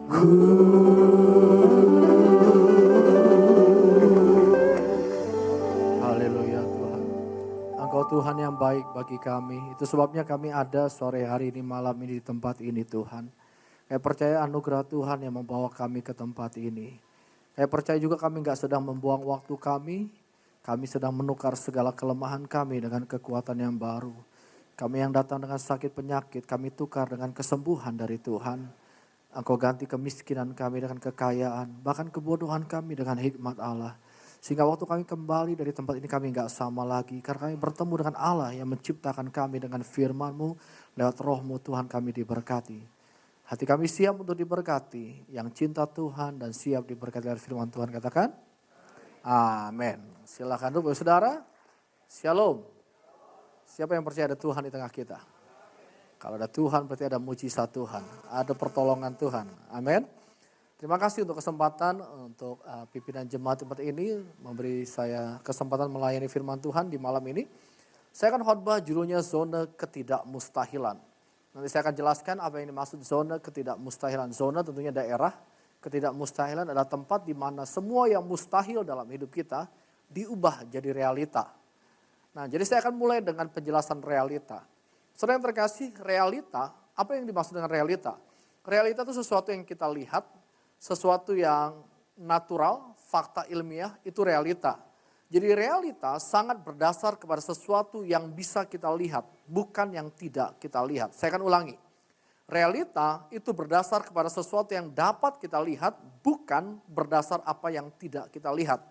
Haleluya Tuhan. Engkau Tuhan yang baik bagi kami. Itu sebabnya kami ada sore hari ini, malam ini di tempat ini Tuhan. Saya percaya anugerah Tuhan yang membawa kami ke tempat ini. Saya percaya juga kami gak sedang membuang waktu kami. Kami sedang menukar segala kelemahan kami dengan kekuatan yang baru. Kami yang datang dengan sakit penyakit, kami tukar dengan kesembuhan dari Tuhan. Engkau ganti kemiskinan kami dengan kekayaan, bahkan kebodohan kami dengan hikmat Allah. Sehingga waktu kami kembali dari tempat ini kami gak sama lagi. Karena kami bertemu dengan Allah yang menciptakan kami dengan firman-Mu. Lewat roh-Mu Tuhan kami diberkati. Hati kami siap untuk diberkati. Yang cinta Tuhan dan siap diberkati oleh firman Tuhan. Katakan, amin. Silakan dulu saudara. Shalom. Siapa yang percaya ada Tuhan di tengah kita? Kalau ada Tuhan berarti ada mujizat Tuhan. Ada pertolongan Tuhan. Amin. Terima kasih untuk kesempatan untuk pimpinan jemaat tempat ini memberi saya kesempatan melayani firman Tuhan di malam ini. Saya akan khotbah judulnya zona ketidakmustahilan. Nanti saya akan jelaskan apa yang dimaksud zona ketidakmustahilan. Zona tentunya daerah, ketidakmustahilan adalah tempat di mana semua yang mustahil dalam hidup kita diubah jadi realita. Nah, jadi saya akan mulai dengan penjelasan realita. Saudara yang terkasih, realita, apa yang dimaksud dengan realita? Realita itu sesuatu yang kita lihat, sesuatu yang natural, fakta ilmiah, itu realita. Jadi realita sangat berdasar kepada sesuatu yang bisa kita lihat, bukan yang tidak kita lihat. Saya akan ulangi. Realita itu berdasar kepada sesuatu yang dapat kita lihat, bukan berdasar apa yang tidak kita lihat.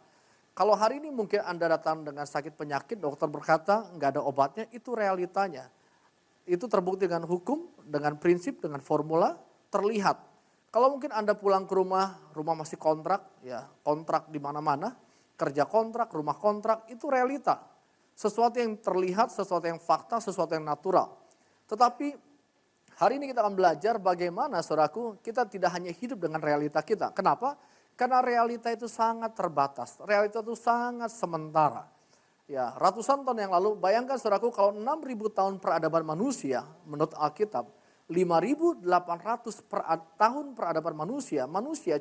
Kalau hari ini mungkin Anda datang dengan sakit penyakit, dokter berkata nggak ada obatnya, itu realitanya. Itu terbukti dengan hukum, dengan prinsip, dengan formula, terlihat. Kalau mungkin Anda pulang ke rumah masih kontrak, ya kontrak di mana-mana, kerja kontrak, rumah kontrak, itu realita. Sesuatu yang terlihat, sesuatu yang fakta, sesuatu yang natural. Tetapi hari ini kita akan belajar bagaimana saudaraku, kita tidak hanya hidup dengan realita kita. Kenapa? Karena realita itu sangat terbatas, realita itu sangat sementara. Ya, ratusan tahun yang lalu, bayangkan saudaraku kalau 6.000 tahun peradaban manusia menurut Alkitab, 5.800 tahun peradaban manusia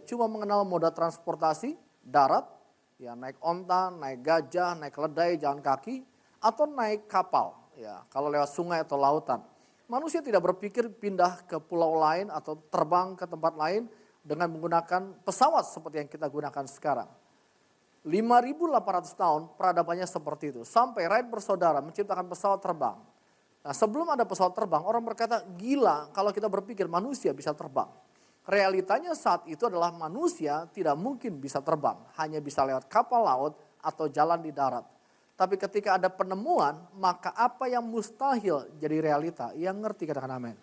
cuma mengenal moda transportasi darat, ya naik onta, naik gajah, naik keledai, jalan kaki, atau naik kapal, ya kalau lewat sungai atau lautan. Manusia tidak berpikir pindah ke pulau lain atau terbang ke tempat lain dengan menggunakan pesawat seperti yang kita gunakan sekarang. 5.800 tahun peradabannya seperti itu. Sampai Wright bersaudara menciptakan pesawat terbang. Nah, sebelum ada pesawat terbang, orang berkata gila kalau kita berpikir manusia bisa terbang. Realitanya saat itu adalah manusia tidak mungkin bisa terbang. Hanya bisa lewat kapal laut atau jalan di darat. Tapi ketika ada penemuan, maka apa yang mustahil jadi realita. Yang ngerti katakan amin.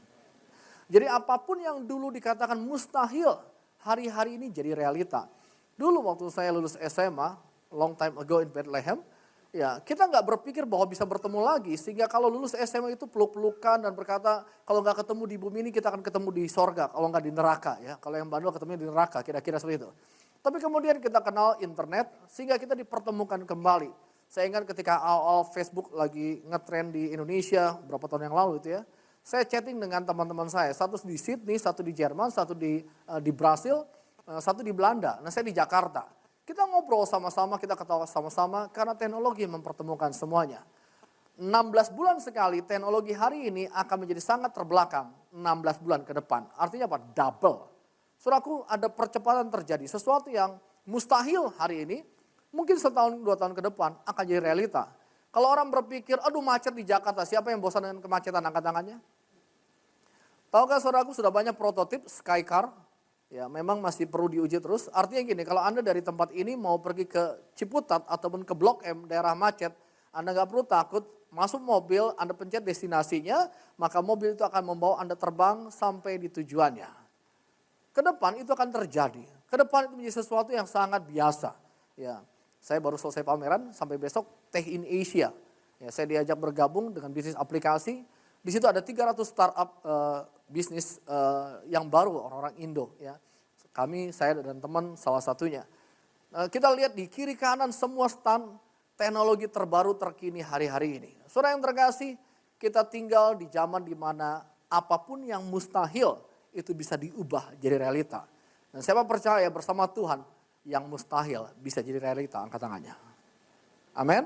Jadi apapun yang dulu dikatakan mustahil, hari-hari ini jadi realita. Dulu waktu saya lulus SMA, long time ago in Bethlehem, ya kita nggak berpikir bahwa bisa bertemu lagi. Sehingga kalau lulus SMA itu peluk-pelukan dan berkata, kalau nggak ketemu di bumi ini kita akan ketemu di sorga, kalau nggak di neraka. Ya, kalau yang bandel ketemu di neraka, kira-kira seperti itu. Tapi kemudian kita kenal internet, sehingga kita dipertemukan kembali. Saya ingat ketika awal Facebook lagi ngetrend di Indonesia, berapa tahun yang lalu itu ya. Saya chatting dengan teman-teman saya, satu di Sydney, satu di Jerman, satu di Brasil, satu di Belanda. Nah saya di Jakarta. Kita ngobrol sama-sama, kita ketawa sama-sama karena teknologi mempertemukan semuanya. 16 bulan sekali teknologi hari ini akan menjadi sangat terbelakang 16 bulan ke depan. Artinya apa? Double. Saudaraku, ada percepatan terjadi. Sesuatu yang mustahil hari ini, mungkin setahun, 2 tahun ke depan akan jadi realita. Kalau orang berpikir, aduh macet di Jakarta, siapa yang bosan dengan kemacetan? Angkat tangannya. Tahukah saudaraku sudah banyak prototip Skycar, ya memang masih perlu diuji terus. Artinya gini, kalau Anda dari tempat ini mau pergi ke Ciputat ataupun ke Blok M, daerah macet, Anda nggak perlu takut, masuk mobil, Anda pencet destinasinya, maka mobil itu akan membawa Anda terbang sampai di tujuannya. Ke depan itu akan terjadi, ke depan itu menjadi sesuatu yang sangat biasa. Ya, saya baru selesai pameran, sampai besok Tech in Asia. Ya, saya diajak bergabung dengan bisnis aplikasi. Di situ ada 300 startup bisnis yang baru, orang-orang Indo. Ya. Saya dan teman salah satunya. Kita lihat di kiri kanan semua stand teknologi terbaru terkini hari-hari ini. Saudara yang terkasih, kita tinggal di zaman di mana apapun yang mustahil itu bisa diubah jadi realita. Dan siapa percaya bersama Tuhan, yang mustahil bisa jadi realita, angkat tangannya. Amin.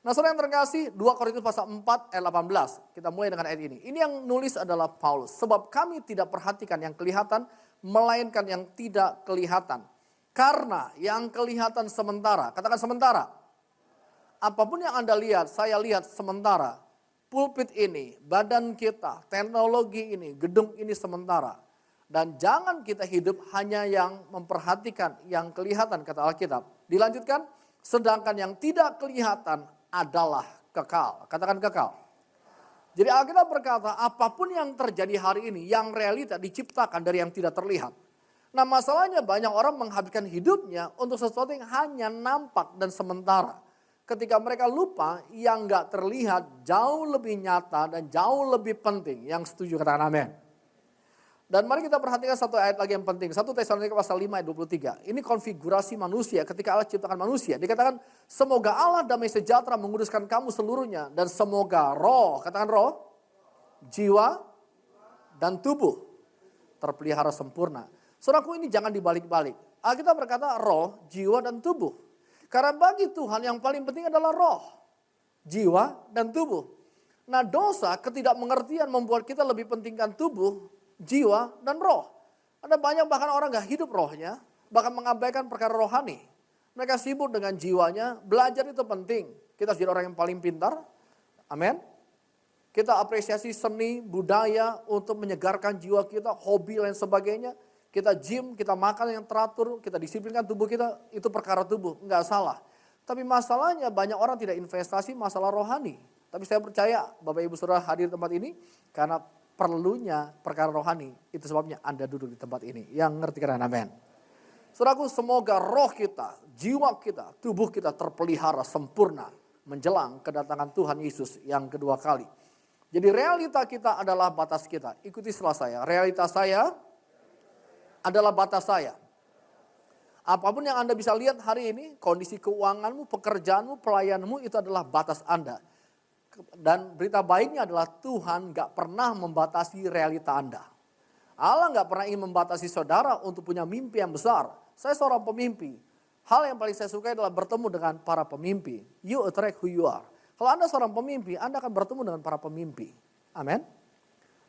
Nah saudara yang terkasih, 2 Korintus pasal 4 ayat 18. Kita mulai dengan ayat ini. Ini yang nulis adalah Paulus. Sebab kami tidak perhatikan yang kelihatan, melainkan yang tidak kelihatan. Karena yang kelihatan sementara, katakan sementara. Apapun yang Anda lihat, saya lihat sementara. Pulpit ini, badan kita, teknologi ini, gedung ini sementara. Dan jangan kita hidup hanya yang memperhatikan yang kelihatan, kata Alkitab. Dilanjutkan, sedangkan yang tidak kelihatan adalah kekal. Katakan kekal. Jadi Alkitab berkata, apapun yang terjadi hari ini, yang realita diciptakan dari yang tidak terlihat. Nah masalahnya banyak orang menghabiskan hidupnya untuk sesuatu yang hanya nampak dan sementara. Ketika mereka lupa, yang gak terlihat jauh lebih nyata dan jauh lebih penting. Yang setuju katakan amin. Dan mari kita perhatikan satu ayat lagi yang penting. 1 Tesalonika pasal 5 ayat 23. Ini konfigurasi manusia ketika Allah ciptakan manusia. Dikatakan semoga Allah damai sejahtera menguduskan kamu seluruhnya. Dan semoga roh, katakan roh, jiwa, dan tubuh terpelihara sempurna. Saudaraku ini jangan dibalik-balik. Alkitab berkata roh, jiwa, dan tubuh. Karena bagi Tuhan yang paling penting adalah roh, jiwa, dan tubuh. Nah dosa ketidakmengertian membuat kita lebih pentingkan tubuh, jiwa, dan roh. Ada banyak bahkan orang gak hidup rohnya, bahkan mengabaikan perkara rohani. Mereka sibuk dengan jiwanya, belajar itu penting. Kita jadi orang yang paling pintar, amin. Kita apresiasi seni, budaya untuk menyegarkan jiwa kita, hobi dan sebagainya. Kita gym, kita makan yang teratur, kita disiplinkan tubuh kita, itu perkara tubuh, enggak salah. Tapi masalahnya banyak orang tidak investasi masalah rohani. Tapi saya percaya Bapak Ibu Saudara hadir di tempat ini karena perlunya perkara rohani. Itu sebabnya Anda duduk di tempat ini. Yang ngerti kan amin. Saudaraku semoga roh kita, jiwa kita, tubuh kita terpelihara sempurna menjelang kedatangan Tuhan Yesus yang kedua kali. Jadi realita kita adalah batas kita. Ikuti setelah saya. Realita saya adalah batas saya. Apapun yang Anda bisa lihat hari ini, kondisi keuanganmu, pekerjaanmu, pelayananmu itu adalah batas Anda. Dan berita baiknya adalah Tuhan gak pernah membatasi realita Anda. Allah gak pernah ingin membatasi saudara untuk punya mimpi yang besar. Saya seorang pemimpi. Hal yang paling saya suka adalah bertemu dengan para pemimpi. You attract who you are. Kalau Anda seorang pemimpi, Anda akan bertemu dengan para pemimpi. Amin.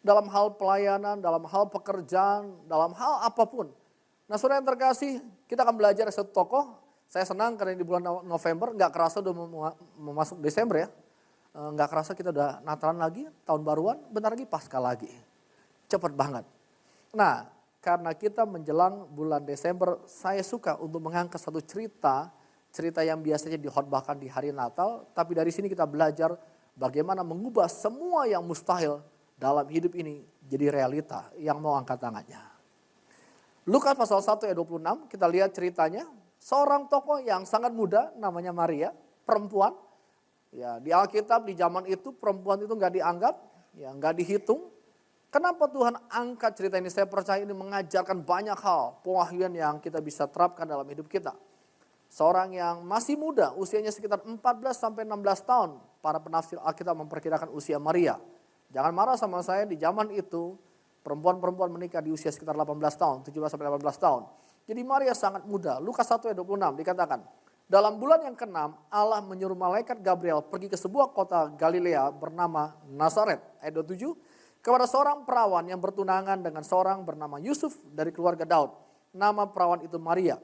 Dalam hal pelayanan, dalam hal pekerjaan, dalam hal apapun. Nah saudara yang terkasih, kita akan belajar satu tokoh. Saya senang karena di bulan November, gak kerasa udah mau masuk Desember ya. Gak kerasa kita udah Natalan lagi, tahun baruan, bentar lagi Paskah lagi. Cepat banget. Nah karena kita menjelang bulan Desember, saya suka untuk mengangkat satu cerita yang biasanya dihotbahkan di hari Natal. Tapi dari sini kita belajar bagaimana mengubah semua yang mustahil dalam hidup ini jadi realita. Yang mau angkat tangannya. Lukas pasal 1 ayat 26 kita lihat ceritanya. Seorang tokoh yang sangat muda namanya Maria, perempuan. Ya, di Alkitab di zaman itu perempuan itu gak dianggap, ya, gak dihitung. Kenapa Tuhan angkat cerita ini? Saya percaya ini mengajarkan banyak hal, pewahyuan yang kita bisa terapkan dalam hidup kita. Seorang yang masih muda, usianya sekitar 14 sampai 16 tahun. Para penafsir Alkitab memperkirakan usia Maria. Jangan marah sama saya, di zaman itu perempuan-perempuan menikah di usia sekitar 18 tahun, 17 sampai 18 tahun. Jadi Maria sangat muda. Lukas 1 ayat 26 dikatakan, dalam bulan yang ke-6 Allah menyuruh malaikat Gabriel pergi ke sebuah kota Galilea bernama Nazaret. Ayat 27, kepada seorang perawan yang bertunangan dengan seorang bernama Yusuf dari keluarga Daud. Nama perawan itu Maria.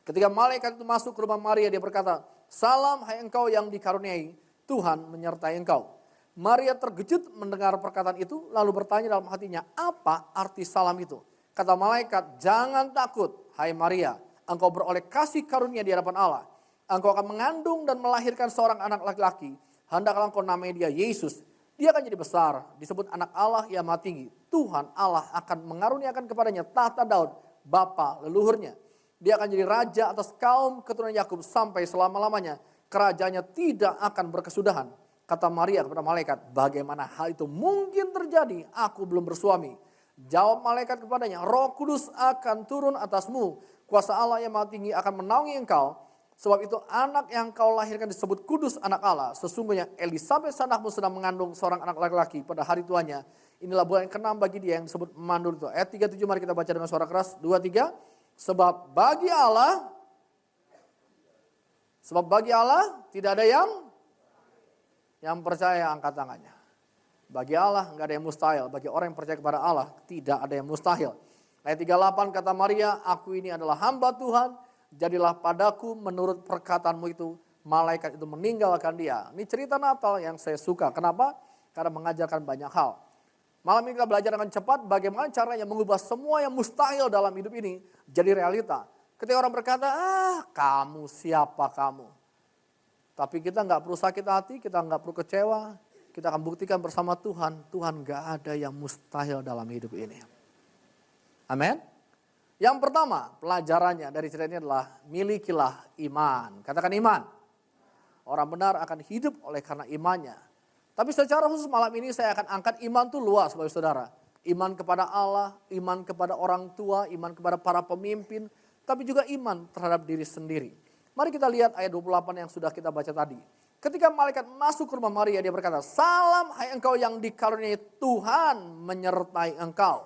Ketika malaikat itu masuk ke rumah Maria, dia berkata, salam hai engkau yang dikaruniai, Tuhan menyertai engkau. Maria terkejut mendengar perkataan itu, lalu bertanya dalam hatinya, apa arti salam itu? Kata malaikat, jangan takut, hai Maria, engkau beroleh kasih karunia di hadapan Allah. Engkau akan mengandung dan melahirkan seorang anak laki-laki, hendaklah engkau namai dia Yesus. Dia akan jadi besar, disebut anak Allah yang Maha Tinggi. Tuhan Allah akan mengaruniakan kepadanya tahta Daud, bapa leluhurnya. Dia akan jadi raja atas kaum keturunan Yakub sampai selama-lamanya. Kerajaannya tidak akan berkesudahan. Kata Maria kepada malaikat, bagaimana hal itu mungkin terjadi? Aku belum bersuami. Jawab malaikat kepadanya, Roh Kudus akan turun atasmu. Kuasa Allah yang Maha Tinggi akan menaungi engkau. Sebab itu anak yang kau lahirkan disebut kudus anak Allah. Sesungguhnya Elisabeth anakmu sedang mengandung seorang anak laki-laki pada hari tuanya. Inilah bulan yang keenam bagi dia yang disebut mandul itu. Ayat 37 mari kita baca dengan suara keras. 2, 3. Sebab bagi Allah tidak ada yang percaya, angkat tangannya. Bagi Allah enggak ada yang mustahil. Bagi orang yang percaya kepada Allah tidak ada yang mustahil. Ayat 38 kata Maria, aku ini adalah hamba Tuhan. Jadilah padaku menurut perkataanmu itu. Malaikat itu meninggalkan dia. Ini cerita Natal yang saya suka. Kenapa? Karena mengajarkan banyak hal. Malam ini kita belajar dengan cepat bagaimana caranya mengubah semua yang mustahil dalam hidup ini jadi realita. Ketika orang berkata, kamu siapa kamu? Tapi kita nggak perlu sakit hati, kita nggak perlu kecewa. Kita akan buktikan bersama Tuhan, Tuhan nggak ada yang mustahil dalam hidup ini. Amin. Yang pertama pelajarannya dari cerita ini adalah milikilah iman. Katakan iman. Orang benar akan hidup oleh karena imannya. Tapi secara khusus malam ini saya akan angkat iman itu luas Bapak Saudara. Iman kepada Allah, iman kepada orang tua, iman kepada para pemimpin. Tapi juga iman terhadap diri sendiri. Mari kita lihat ayat 28 yang sudah kita baca tadi. Ketika malaikat masuk ke rumah Maria dia berkata, salam hai engkau yang dikaruniai Tuhan menyertai engkau.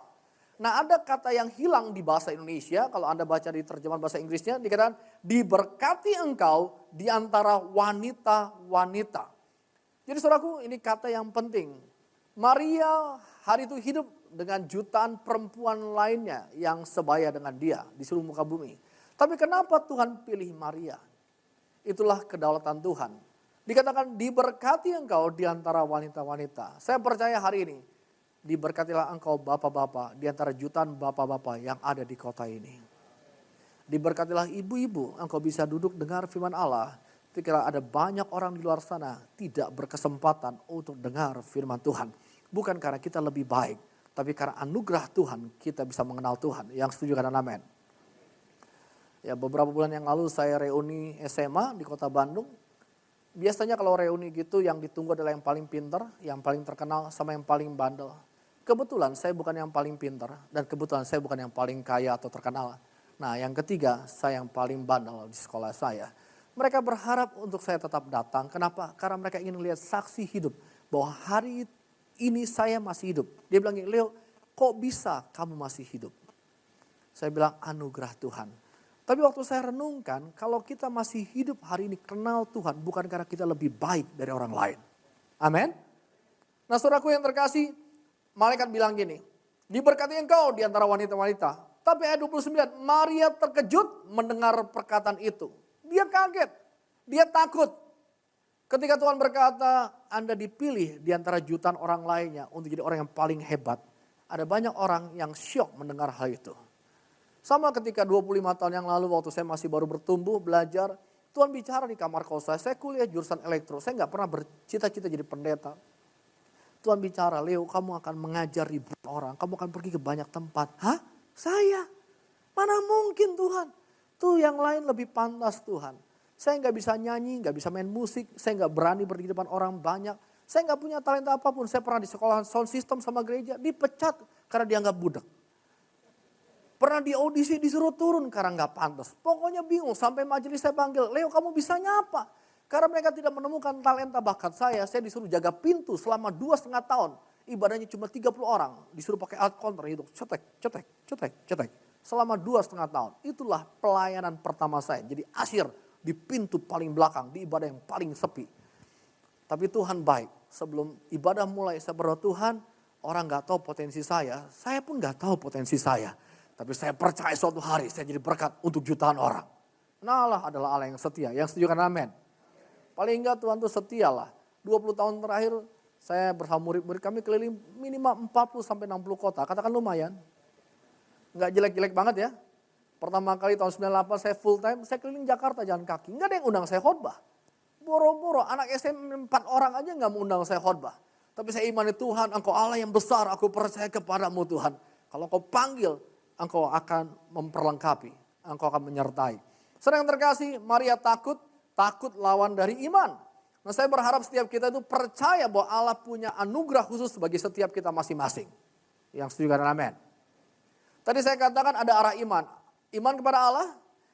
Nah ada kata yang hilang di bahasa Indonesia, kalau Anda baca di terjemahan bahasa Inggrisnya, dikatakan diberkati engkau di antara wanita-wanita. Jadi saudaraku ini kata yang penting. Maria hari itu hidup dengan jutaan perempuan lainnya yang sebaya dengan dia di seluruh muka bumi. Tapi kenapa Tuhan pilih Maria? Itulah kedaulatan Tuhan. Dikatakan diberkati engkau di antara wanita-wanita. Saya percaya hari ini. Diberkatilah engkau bapak-bapak di antara jutaan bapak-bapak yang ada di kota ini. Diberkatilah ibu-ibu, engkau bisa duduk dengar firman Allah. Ketika ada banyak orang di luar sana tidak berkesempatan untuk dengar firman Tuhan. Bukan karena kita lebih baik, tapi karena anugerah Tuhan kita bisa mengenal Tuhan. Yang setuju katakan amin. Ya beberapa bulan yang lalu saya reuni SMA di kota Bandung. Biasanya kalau reuni gitu yang ditunggu adalah yang paling pintar, yang paling terkenal sama yang paling bandel. Kebetulan saya bukan yang paling pintar dan kebetulan saya bukan yang paling kaya atau terkenal. Nah yang ketiga saya yang paling bandel di sekolah saya. Mereka berharap untuk saya tetap datang. Kenapa? Karena mereka ingin lihat saksi hidup bahwa hari ini saya masih hidup. Dia bilang, Leo kok bisa kamu masih hidup? Saya bilang anugerah Tuhan. Tapi waktu saya renungkan kalau kita masih hidup hari ini kenal Tuhan bukan karena kita lebih baik dari orang lain. Amin. Nah saudaraku yang terkasih. Malaikat bilang gini, diberkati engkau di antara wanita-wanita. Tapi ayat 29, Maria terkejut mendengar perkataan itu. Dia kaget, dia takut. Ketika Tuhan berkata, Anda dipilih di antara jutaan orang lainnya untuk jadi orang yang paling hebat. Ada banyak orang yang syok mendengar hal itu. Sama ketika 25 tahun yang lalu waktu saya masih baru bertumbuh, belajar. Tuhan bicara di kamar kos saya kuliah jurusan elektro. Saya gak pernah bercita-cita jadi pendeta. Tuhan bicara, Leo kamu akan mengajar ribuan orang, kamu akan pergi ke banyak tempat. Hah? Saya? Mana mungkin Tuhan? Tuh yang lain lebih pantas Tuhan. Saya gak bisa nyanyi, gak bisa main musik, saya gak berani berdiri depan orang banyak. Saya gak punya talenta apapun, saya pernah di sekolah sound system sama gereja, dipecat karena dianggap budak. Pernah di audisi disuruh turun karena gak pantas. Pokoknya bingung, sampai majelis saya panggil, Leo kamu bisa nyapa? Karena mereka tidak menemukan talenta bakat saya disuruh jaga pintu selama 2,5 tahun. Ibadahnya cuma 30 orang, disuruh pakai alat counter hidup, cetek. Selama 2,5 tahun, itulah pelayanan pertama saya. Jadi asyir di pintu paling belakang, di ibadah yang paling sepi. Tapi Tuhan baik, sebelum ibadah mulai saya berdoa Tuhan, orang gak tahu potensi saya pun gak tahu potensi saya. Tapi saya percaya suatu hari saya jadi berkat untuk jutaan orang. Nah Allah adalah Allah yang setia, yang setuju kan amin. Paling enggak Tuhan tuh setia lah. 20 tahun terakhir saya bersama murid-murid kami keliling minimal 40-60 kota. Katakan lumayan. Enggak jelek-jelek banget ya. Pertama kali tahun 98 saya full time, saya keliling Jakarta jalan kaki. Enggak ada yang undang saya khotbah. Boro-boro anak SMP 4 orang aja enggak mau undang saya khotbah. Tapi saya imani Tuhan, engkau Allah yang besar, aku percaya kepadamu Tuhan. Kalau engkau panggil, engkau akan memperlengkapi, engkau akan menyertai. Saudara yang terkasih, Maria takut lawan dari iman. Nah saya berharap setiap kita itu percaya bahwa Allah punya anugerah khusus bagi setiap kita masing-masing. Yang setuju katakan amin. Tadi saya katakan ada arah iman. Iman kepada Allah,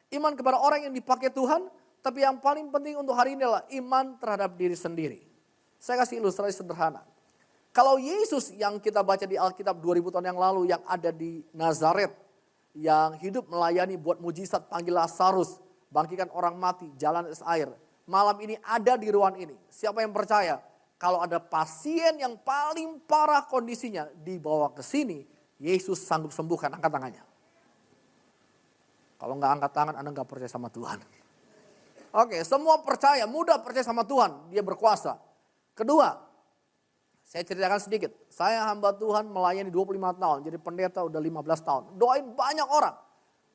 iman kepada orang yang dipakai Tuhan, Tapi yang paling penting untuk hari ini adalah iman terhadap diri sendiri. Saya kasih ilustrasi sederhana. Kalau Yesus yang kita baca di Alkitab 2000 tahun yang lalu yang ada di Nazaret, yang hidup melayani buat mujizat, panggil Lazarus, bangkitkan orang mati, jalan air. Malam ini ada di ruang ini. Siapa yang percaya? Kalau ada pasien yang paling parah kondisinya dibawa ke sini, Yesus sanggup sembuhkan, angkat tangannya. Kalau nggak angkat tangan, Anda nggak percaya sama Tuhan. Oke, semua percaya, mudah percaya sama Tuhan, dia berkuasa. Kedua, saya ceritakan sedikit. Saya hamba Tuhan melayani 25 tahun, jadi pendeta udah 15 tahun. Doain banyak orang.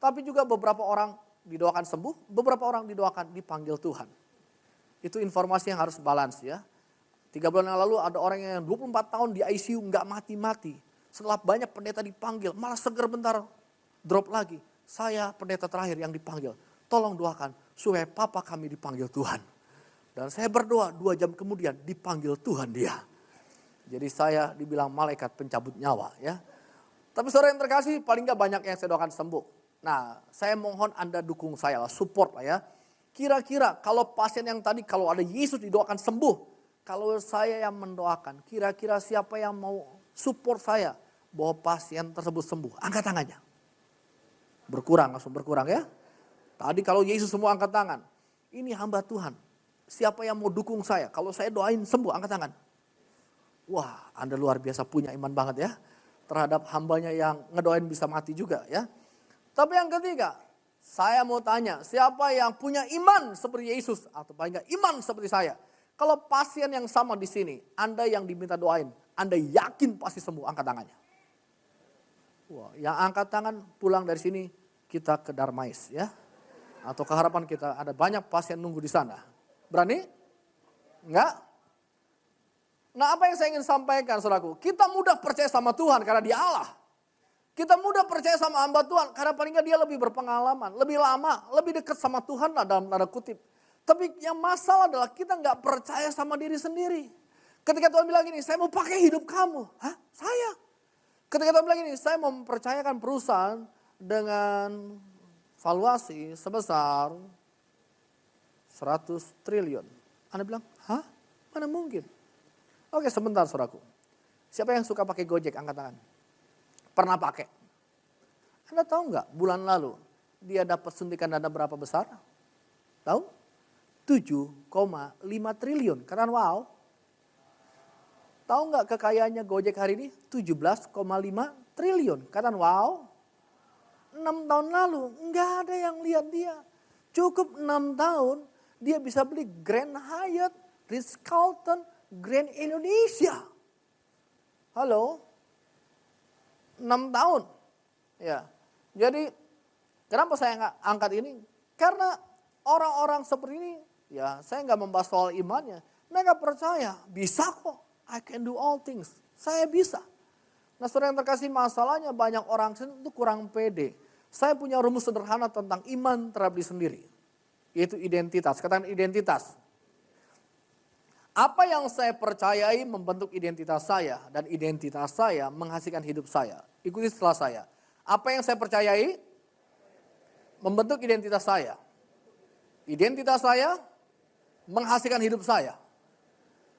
Tapi juga beberapa orang didoakan sembuh, beberapa orang didoakan dipanggil Tuhan. Itu informasi yang harus balance ya. 3 bulan yang lalu ada orang yang 24 tahun di ICU nggak mati-mati. Setelah banyak pendeta dipanggil, malah seger bentar drop lagi. Saya pendeta terakhir yang dipanggil. Tolong doakan supaya papa kami dipanggil Tuhan. Dan saya berdoa 2 jam kemudian dipanggil Tuhan dia. Jadi saya dibilang malaikat pencabut nyawa ya. Tapi saudara yang terkasih paling gak banyak yang saya doakan sembuh. Nah saya mohon Anda dukung saya lah, support lah ya. Kira-kira kalau pasien yang tadi kalau ada Yesus didoakan sembuh. Kalau saya yang mendoakan, kira-kira siapa yang mau support saya bahwa pasien tersebut sembuh? Angkat tangannya. Berkurang, langsung berkurang ya. Tadi kalau Yesus semua angkat tangan. Ini hamba Tuhan. Siapa yang mau dukung saya? Kalau saya doain sembuh, angkat tangan. Wah, Anda luar biasa punya iman banget ya. Terhadap hambanya yang ngedoain bisa mati juga ya. Tapi yang ketiga, saya mau tanya, siapa yang punya iman seperti Yesus? Atau paling enggak iman seperti saya? Kalau pasien yang sama di sini, Anda yang diminta doain, Anda yakin pasti sembuh, angkat tangannya. Wah, yang angkat tangan pulang dari sini, kita ke Darmais ya. Atau ke Harapan kita, ada banyak pasien nunggu di sana. Berani? Enggak? Nah apa yang saya ingin sampaikan saudaraku, kita mudah percaya sama Tuhan karena dia Allah. Kita mudah percaya sama hamba Tuhan karena paling nggak dia lebih berpengalaman, lebih lama, lebih dekat sama Tuhan lah dalam tanda kutip. Tapi yang masalah adalah kita nggak percaya sama diri sendiri. Ketika Tuhan bilang gini, saya mau pakai hidup kamu. Hah? Saya? Ketika Tuhan bilang gini, saya mau mempercayakan perusahaan dengan valuasi sebesar 100 triliun. Anda bilang, hah? Mana mungkin? Oke sebentar saudaraku. Siapa yang suka pakai Gojek? Angkat tangan. Pernah pakai? Anda tahu nggak bulan lalu dia dapat suntikan dana berapa besar? Tahu? 7,5 triliun. Katakan wow. Tahu nggak kekayaannya Gojek hari ini? 17,5 triliun. Katakan wow. 6 tahun lalu nggak ada yang lihat dia. Cukup 6 tahun dia bisa beli Grand Hyatt, Ritz-Carlton, Grand Indonesia. Halo? 6 tahun. Ya. Jadi kenapa saya nggak angkat ini? Karena orang-orang seperti ini, ya saya nggak membahas soal imannya. Mereka percaya, bisa kok. I can do all things. Saya bisa. Nah saudara yang terkasih, masalahnya banyak orang itu kurang pede. Saya punya rumus sederhana tentang iman terhadap diri sendiri. Yaitu identitas. Katakan identitas. Apa yang saya percayai membentuk identitas saya dan identitas saya menghasilkan hidup saya. Ikuti setelah saya. Apa yang saya percayai membentuk identitas saya. Identitas saya menghasilkan hidup saya.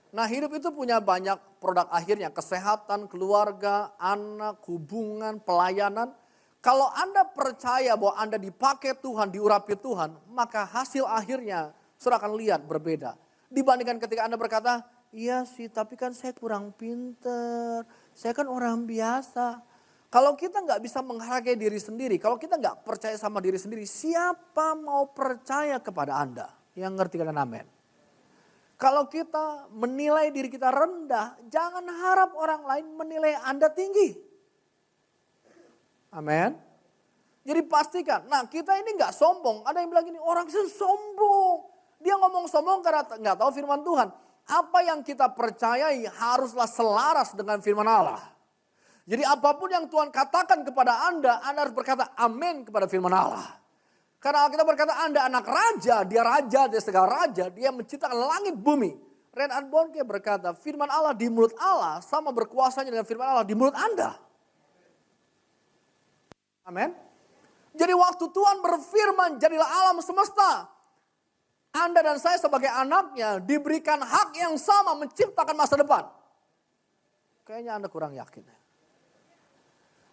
Nah hidup itu punya banyak produk akhirnya. Kesehatan, keluarga, anak, hubungan, pelayanan. Kalau Anda percaya bahwa Anda dipakai Tuhan, diurapi Tuhan, maka hasil akhirnya saudara akan lihat berbeda. Dibandingkan ketika Anda berkata, iya sih tapi kan saya kurang pinter, saya kan orang biasa. Kalau kita nggak bisa menghargai diri sendiri, kalau kita nggak percaya sama diri sendiri, siapa mau percaya kepada Anda? Yang ngerti kata amin. Kalau kita menilai diri kita rendah, jangan harap orang lain menilai Anda tinggi. Amin. Jadi pastikan, nah kita ini nggak sombong. Ada yang bilang gini, orang itu sombong. Dia ngomong sombong karena nggak tahu firman Tuhan. Apa yang kita percayai haruslah selaras dengan firman Allah. Jadi apapun yang Tuhan katakan kepada Anda harus berkata amin kepada firman Allah. Karena kita berkata Anda anak raja, dia segala raja, dia menciptakan langit bumi. Reinhard Bonnke berkata firman Allah di mulut Allah sama berkuasanya dengan firman Allah di mulut Anda. Amin. Jadi waktu Tuhan berfirman jadilah alam semesta. Anda dan saya sebagai anaknya diberikan hak yang sama menciptakan masa depan. Kayaknya Anda kurang yakin.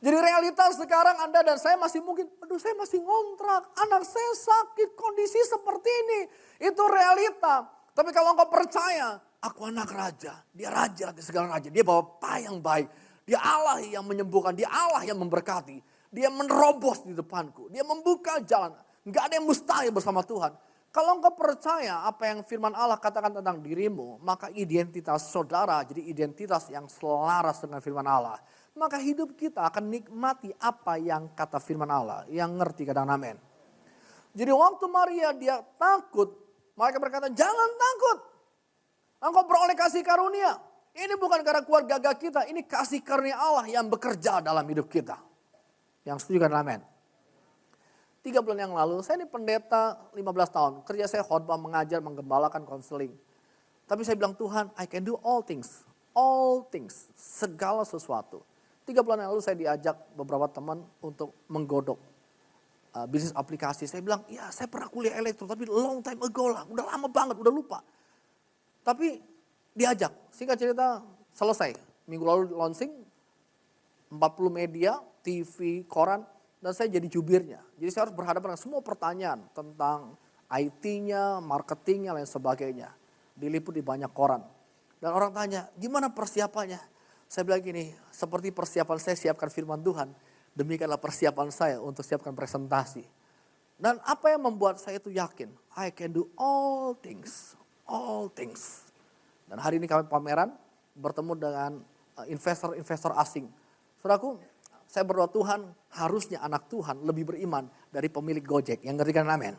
Jadi realitas sekarang Anda dan saya masih mungkin, aduh saya masih ngontrak, anak saya sakit, kondisi seperti ini. Itu realita. Tapi kalau engkau percaya, aku anak raja, dia raja di segala raja, dia Bapa yang baik. Dia Allah yang menyembuhkan, dia Allah yang memberkati. Dia menerobos di depanku, dia membuka jalan. Enggak ada yang mustahil bersama Tuhan. Kalau engkau percaya apa yang firman Allah katakan tentang dirimu, maka identitas saudara jadi identitas yang selaras dengan firman Allah. Maka hidup kita akan nikmati apa yang kata firman Allah. Yang ngerti kadang amin. Jadi waktu Maria dia takut, mereka berkata jangan takut. Engkau beroleh kasih karunia. Ini bukan karena keluarga kita, ini kasih karunia Allah yang bekerja dalam hidup kita. Yang setuju kan amin. 3 bulan yang lalu, saya ini pendeta 15 tahun. Kerja saya khotbah, mengajar, menggembalakan, konseling. Tapi saya bilang, Tuhan, I can do all things. All things. Segala sesuatu. 3 bulan yang lalu saya diajak beberapa teman untuk menggodok bisnis aplikasi. Saya bilang, ya saya pernah kuliah elektro, tapi long time ago lah. Udah lama banget, udah lupa. Tapi diajak. Singkat cerita, selesai. Minggu lalu launching, 40 media, TV, koran. Dan saya jadi jubirnya. Jadi saya harus berhadapan dengan semua pertanyaan tentang IT-nya, marketingnya, lain sebagainya. Diliput di banyak koran. Dan orang tanya, gimana persiapannya? Saya bilang gini, seperti persiapan saya siapkan firman Tuhan, demikianlah persiapan saya untuk siapkan presentasi. Dan apa yang membuat saya itu yakin? I can do all things. All things. Dan hari ini kami pameran, bertemu dengan investor-investor asing. Saudaraku, saya berdoa Tuhan, harusnya anak Tuhan lebih beriman dari pemilik Gojek. Yang ngerti kan amin?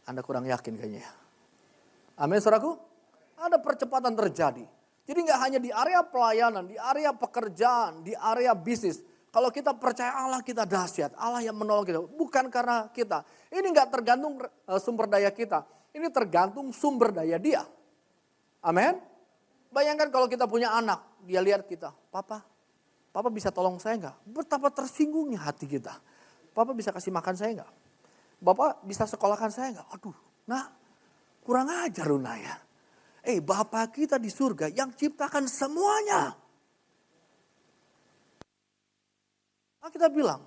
Anda kurang yakin kayaknya. Amin saudaraku? Ada percepatan terjadi. Jadi nggak hanya di area pelayanan, di area pekerjaan, di area bisnis. Kalau kita percaya Allah kita dahsyat, Allah yang menolong kita. Bukan karena kita. Ini nggak tergantung sumber daya kita. Ini tergantung sumber daya dia. Amin? Bayangkan kalau kita punya anak, dia lihat kita, Papa bisa tolong saya enggak? Betapa tersinggungnya hati kita. Papa bisa kasih makan saya enggak? Bapak bisa sekolahkan saya enggak? Aduh, nah kurang ajar lu ya. Bapak kita di surga yang ciptakan semuanya. Nah, kita bilang,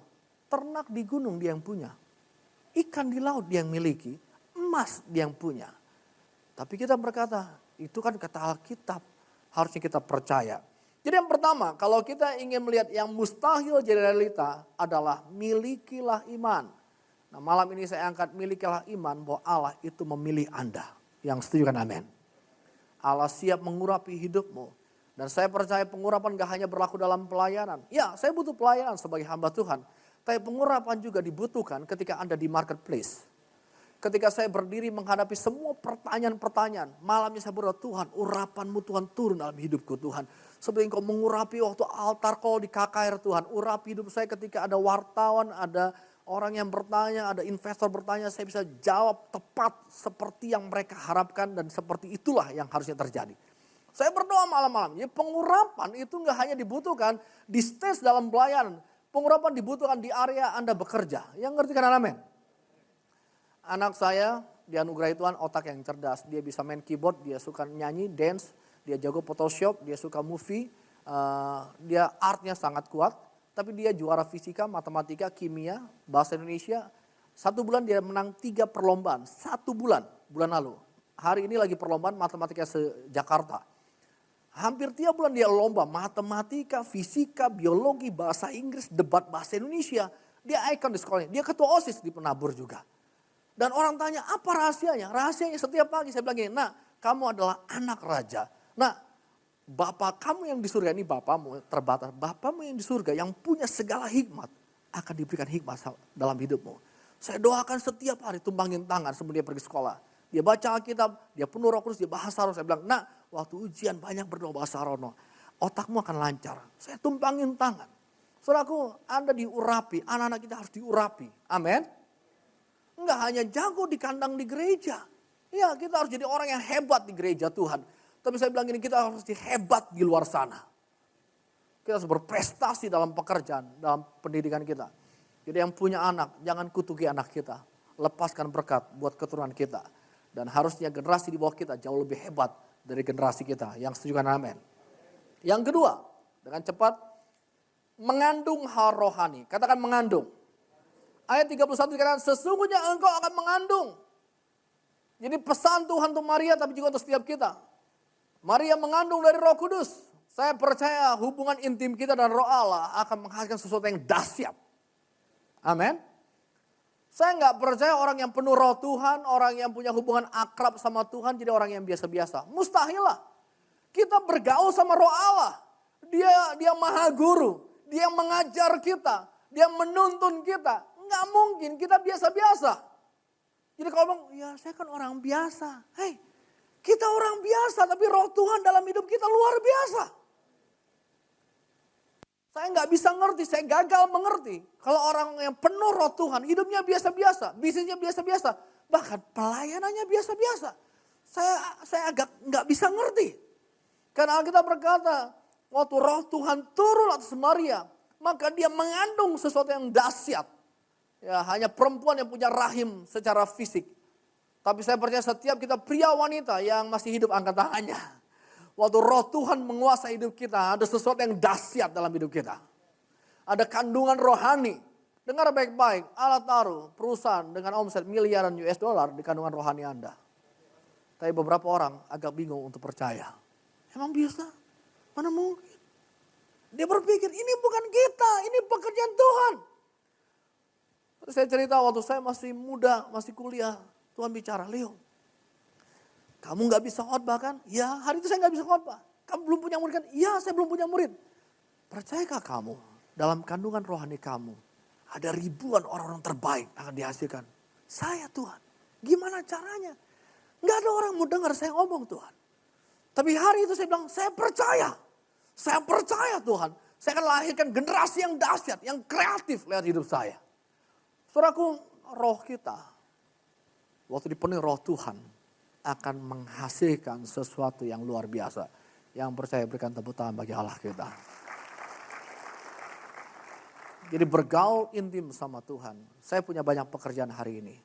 ternak di gunung dia yang punya. Ikan di laut dia yang miliki. Emas dia yang punya. Tapi kita berkata, itu kan kata Alkitab. Harusnya kita percaya. Jadi yang pertama, kalau kita ingin melihat yang mustahil jadi realita adalah milikilah iman. Nah malam ini saya angkat milikilah iman bahwa Allah itu memilih Anda. Yang setuju kan amin. Allah siap mengurapi hidupmu. Dan saya percaya pengurapan gak hanya berlaku dalam pelayanan. Ya saya butuh pelayanan sebagai hamba Tuhan. Tapi pengurapan juga dibutuhkan ketika Anda di marketplace. Ketika saya berdiri menghadapi semua pertanyaan-pertanyaan. Malamnya saya berdoa, Tuhan urapanmu Tuhan turun dalam hidupku Tuhan. Seperti engkau mengurapi waktu altar call di KKR Tuhan. Urapi hidup saya ketika ada wartawan, ada orang yang bertanya, ada investor bertanya. Saya bisa jawab tepat seperti yang mereka harapkan dan seperti itulah yang harusnya terjadi. Saya berdoa malam-malam. Ya, pengurapan itu gak hanya dibutuhkan di stage dalam pelayanan. Pengurapan dibutuhkan di area Anda bekerja. Yang ngerti kan amin? Anak saya dianugerahi Tuhan otak yang cerdas. Dia bisa main keyboard, dia suka nyanyi, dance, dia jago Photoshop, dia suka movie. Dia artnya sangat kuat. Tapi dia juara fisika, matematika, kimia, bahasa Indonesia. 1 bulan dia menang 3 perlombaan. 1 bulan lalu. Hari ini lagi perlombaan matematika se-Jakarta. Hampir tiap bulan dia lomba matematika, fisika, biologi, bahasa Inggris, debat bahasa Indonesia. Dia ikon di sekolahnya. Dia ketua OSIS di Penabur juga. Dan orang tanya, apa rahasianya? Rahasianya setiap pagi saya bilang gini, nah kamu adalah anak raja. Nah Bapak kamu yang di surga, ini Bapakmu terbatas. Bapakmu yang di surga yang punya segala hikmat akan diberikan hikmat dalam hidupmu. Saya doakan setiap hari tumbangin tangan sebelum dia pergi sekolah. Dia baca Alkitab, dia penuh Roh Kudus, dia bahasa roh. Saya bilang, nah waktu ujian banyak berdoa bahasa roh. Otakmu akan lancar. Saya tumpangin tangan. Saudaraku, Anda diurapi, anak-anak kita harus diurapi. Amin. Enggak hanya jago di kandang di gereja. Ya kita harus jadi orang yang hebat di gereja Tuhan. Tapi saya bilang gini, kita harus hebat di luar sana. Kita harus berprestasi dalam pekerjaan, dalam pendidikan kita. Jadi yang punya anak, jangan kutuki anak kita. lepaskan berkat buat keturunan kita. Dan harusnya generasi di bawah kita jauh lebih hebat dari generasi kita. Yang setuju kan amin. Yang kedua, dengan cepat, mengandung hal rohani. Katakan mengandung. Ayat 31 dikatakan sesungguhnya engkau akan mengandung. Jadi pesan Tuhan untuk Maria tapi juga untuk setiap kita. Maria mengandung dari Roh Kudus. Saya percaya hubungan intim kita dan Roh Allah akan menghasilkan sesuatu yang dahsyat. Amin. Saya nggak percaya orang yang penuh Roh Tuhan, orang yang punya hubungan akrab sama Tuhan jadi orang yang biasa-biasa. Mustahil lah. Kita bergaul sama Roh Allah. Dia maha guru. Dia mengajar kita. Dia menuntun kita. Nggak mungkin kita biasa-biasa. Jadi kalau bilang, ya saya kan orang biasa. Hei, kita orang biasa tapi Roh Tuhan dalam hidup kita luar biasa. Saya nggak bisa ngerti, saya gagal mengerti. Kalau orang yang penuh Roh Tuhan, hidupnya biasa-biasa, bisnisnya biasa-biasa. Bahkan pelayanannya biasa-biasa. Saya agak nggak bisa ngerti. Karena Alkitab berkata, waktu Roh Tuhan turun atas Maria, maka dia mengandung sesuatu yang dahsyat. Ya, hanya perempuan yang punya rahim secara fisik. Tapi saya percaya setiap kita pria wanita yang masih hidup angkat tangannya. Waktu Roh Tuhan menguasai hidup kita, ada sesuatu yang dahsyat dalam hidup kita. Ada kandungan rohani. Dengar baik-baik, Allah taruh perusahaan dengan omset miliaran US dollar di kandungan rohani Anda. Tapi beberapa orang agak bingung untuk percaya. Emang bisa? Mana mungkin? Dia berpikir ini bukan kita, ini pekerjaan Tuhan. Terus saya cerita waktu saya masih muda, masih kuliah. Tuhan bicara, Leo, kamu gak bisa khotbah kan? Ya, hari itu saya gak bisa khotbah. Kamu belum punya murid kan? Ya, saya belum punya murid. Percayakah kamu dalam kandungan rohani kamu ada ribuan orang-orang terbaik akan dihasilkan? Saya Tuhan, gimana caranya? Gak ada orang mau dengar saya ngomong Tuhan. Tapi hari itu saya bilang, saya percaya. Saya percaya Tuhan. Saya akan lahirkan generasi yang dahsyat, yang kreatif lewat hidup saya. Saudaraku, roh kita, waktu dipenuhi roh Tuhan, akan menghasilkan sesuatu yang luar biasa. Yang percaya berikan tepuk tangan bagi Allah kita. Jadi bergaul intim sama Tuhan. Saya punya banyak pekerjaan hari ini.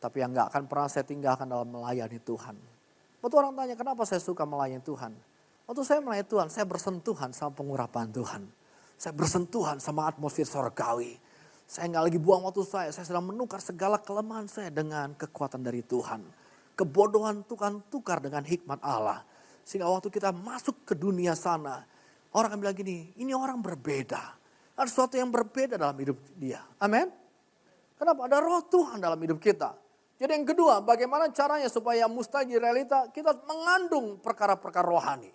Tapi yang gak akan pernah saya tinggalkan dalam melayani Tuhan. Waktu orang tanya kenapa saya suka melayani Tuhan. Waktu saya melayani Tuhan, saya bersentuhan sama pengurapan Tuhan. Saya bersentuhan sama atmosfer surgawi. Saya gak lagi buang waktu saya sedang menukar segala kelemahan saya dengan kekuatan dari Tuhan. Kebodohan Tuhan tukar dengan hikmat Allah. Sehingga waktu kita masuk ke dunia sana, orang akan bilang gini, ini orang berbeda. Ada sesuatu yang berbeda dalam hidup dia. Amin. Kenapa? Ada roh Tuhan dalam hidup kita. Jadi yang kedua, bagaimana caranya supaya mustahil realita, kita mengandung perkara-perkara rohani.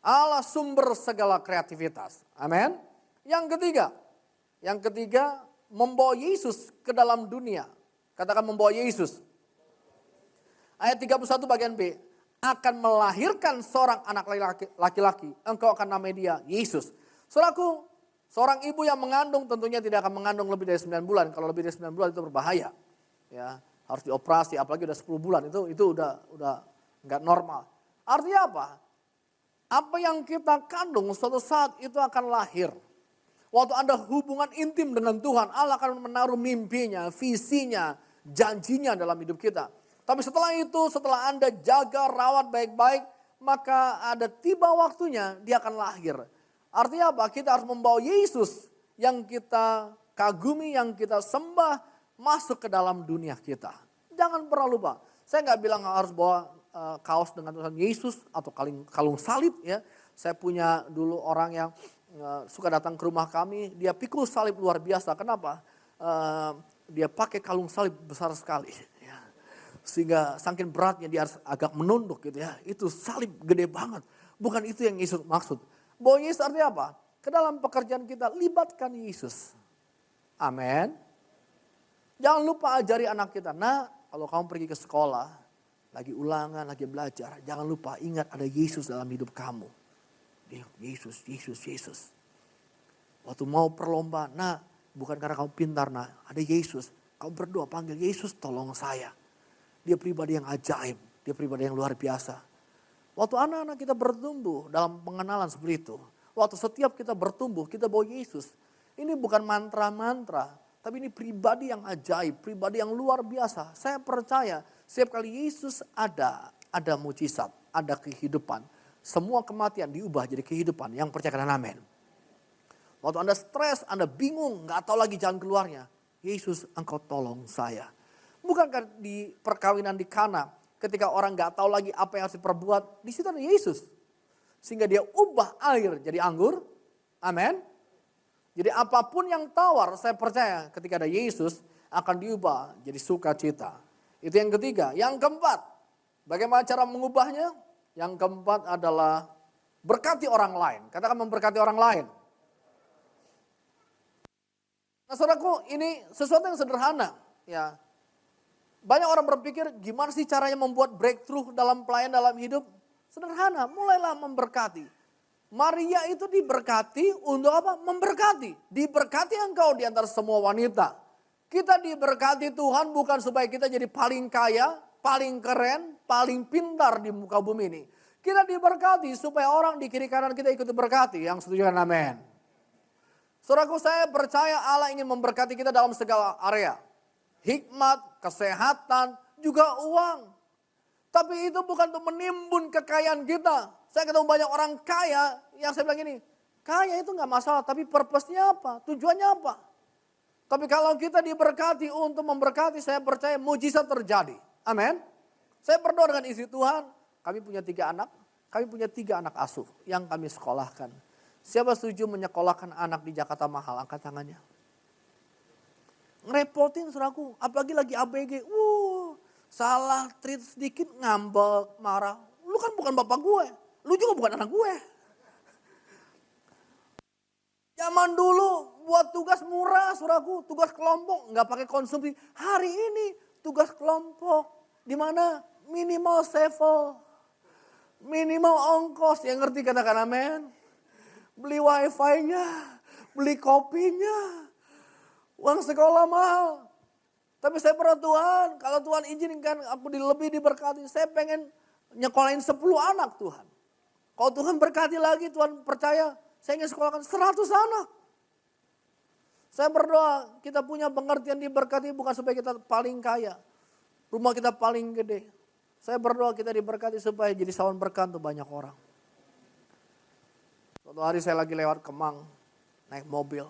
Allah sumber segala kreativitas. Amin. Yang ketiga, membawa Yesus ke dalam dunia. Katakan membawa Yesus. Ayat 31 bagian B. Akan melahirkan seorang anak laki-laki. Engkau akan namai dia Yesus. Saudaraku, seorang ibu yang mengandung tentunya tidak akan mengandung lebih dari 9 bulan. Kalau lebih dari 9 bulan itu berbahaya. Ya, harus dioperasi, apalagi udah 10 bulan. Itu udah nggak normal. Artinya apa? Apa yang kita kandung suatu saat itu akan lahir. Waktu Anda hubungan intim dengan Tuhan, Allah akan menaruh mimpinya, visinya, janjinya dalam hidup kita. Tapi setelah itu, setelah Anda jaga, rawat baik-baik, maka ada tiba waktunya dia akan lahir. Artinya apa? Kita harus membawa Yesus yang kita kagumi, yang kita sembah, masuk ke dalam dunia kita. Jangan pernah lupa. Saya nggak bilang harus bawa kaos dengan tulisan Yesus atau kalung salib ya. Saya punya dulu orang yang suka datang ke rumah kami, dia pikul salib luar biasa. Kenapa? Dia pakai kalung salib besar sekali. Ya. Sehingga saking beratnya dia harus agak menunduk gitu ya. Itu salib gede banget. Bukan itu yang Yesus maksud. Bahwa Yesus artinya apa? Ke dalam pekerjaan kita libatkan Yesus. Amin. Jangan lupa ajari anak kita. Nah, kalau kamu pergi ke sekolah, lagi ulangan, lagi belajar, jangan lupa ingat ada Yesus dalam hidup kamu. Yesus, Yesus, Yesus. Waktu mau perlombaan, nah bukan karena kamu pintar, nah ada Yesus. Kamu berdoa panggil Yesus, tolong saya. Dia pribadi yang ajaib, dia pribadi yang luar biasa. Waktu anak-anak kita bertumbuh dalam pengenalan seperti itu. Waktu setiap kita bertumbuh, kita bawa Yesus. Ini bukan mantra-mantra. Tapi ini pribadi yang ajaib, pribadi yang luar biasa. Saya percaya setiap kali Yesus ada mujizat, ada kehidupan. Semua kematian diubah jadi kehidupan. Yang percaya katakan amin. Waktu Anda stres, Anda bingung, gak tahu lagi jalan keluarnya. Yesus, engkau tolong saya. Bukankah di perkawinan di Kana, ketika orang gak tahu lagi apa yang harus diperbuat, di situ ada Yesus. Sehingga dia ubah air jadi anggur. Amin. Jadi apapun yang tawar, saya percaya ketika ada Yesus akan diubah jadi sukacita. Itu yang ketiga. Yang keempat, bagaimana cara mengubahnya? Yang keempat adalah berkati orang lain. Katakan memberkati orang lain. Nah saudaraku, ini sesuatu yang sederhana. Ya. Banyak orang berpikir gimana sih caranya membuat breakthrough dalam pelayan dalam hidup? Sederhana, mulailah memberkati. Maria itu diberkati untuk apa? Memberkati. Diberkati engkau di antara semua wanita. Kita diberkati Tuhan bukan supaya kita jadi paling kaya, paling keren, paling pintar di muka bumi ini. Kita diberkati supaya orang di kiri kanan kita ikut diberkati. Yang setuju kan amin. Saudaraku, saya percaya Allah ingin memberkati kita dalam segala area. Hikmat, kesehatan, juga uang. Tapi itu bukan untuk menimbun kekayaan kita. Saya ketemu banyak orang kaya yang saya bilang gini, kaya itu gak masalah, tapi purpose-nya apa? Tujuannya apa? Tapi kalau kita diberkati untuk memberkati, saya percaya mujizat terjadi. Amin. Saya berdoa dengan istri Tuhan, kami punya 3 anak, kami punya 3 anak asuh yang kami sekolahkan. Siapa setuju menyekolahkan anak di Jakarta mahal? Angkat tangannya. Ngerepotin saudaraku, apalagi lagi ABG. Salah treat sedikit ngambek, marah. Lu kan bukan bapak gue, lu juga bukan anak gue. Zaman dulu buat tugas murah saudaraku, tugas kelompok nggak pakai konsumsi. Hari ini tugas kelompok di mana minimal sevel, minimal ongkos, yang ngerti katakan amin. Beli wifi-nya, beli kopinya, uang sekolah mahal. Tapi saya berdoa Tuhan, kalau Tuhan izinkan aku lebih diberkati, saya pengen nyekolahin 10 anak Tuhan. Kalau Tuhan berkati lagi, Tuhan percaya, saya ingin sekolahkan 100 anak. Saya berdoa, kita punya pengertian diberkati bukan supaya kita paling kaya. Rumah kita paling gede. Saya berdoa kita diberkati supaya jadi sawan berkat untuk banyak orang. Suatu hari saya lagi lewat Kemang, naik mobil.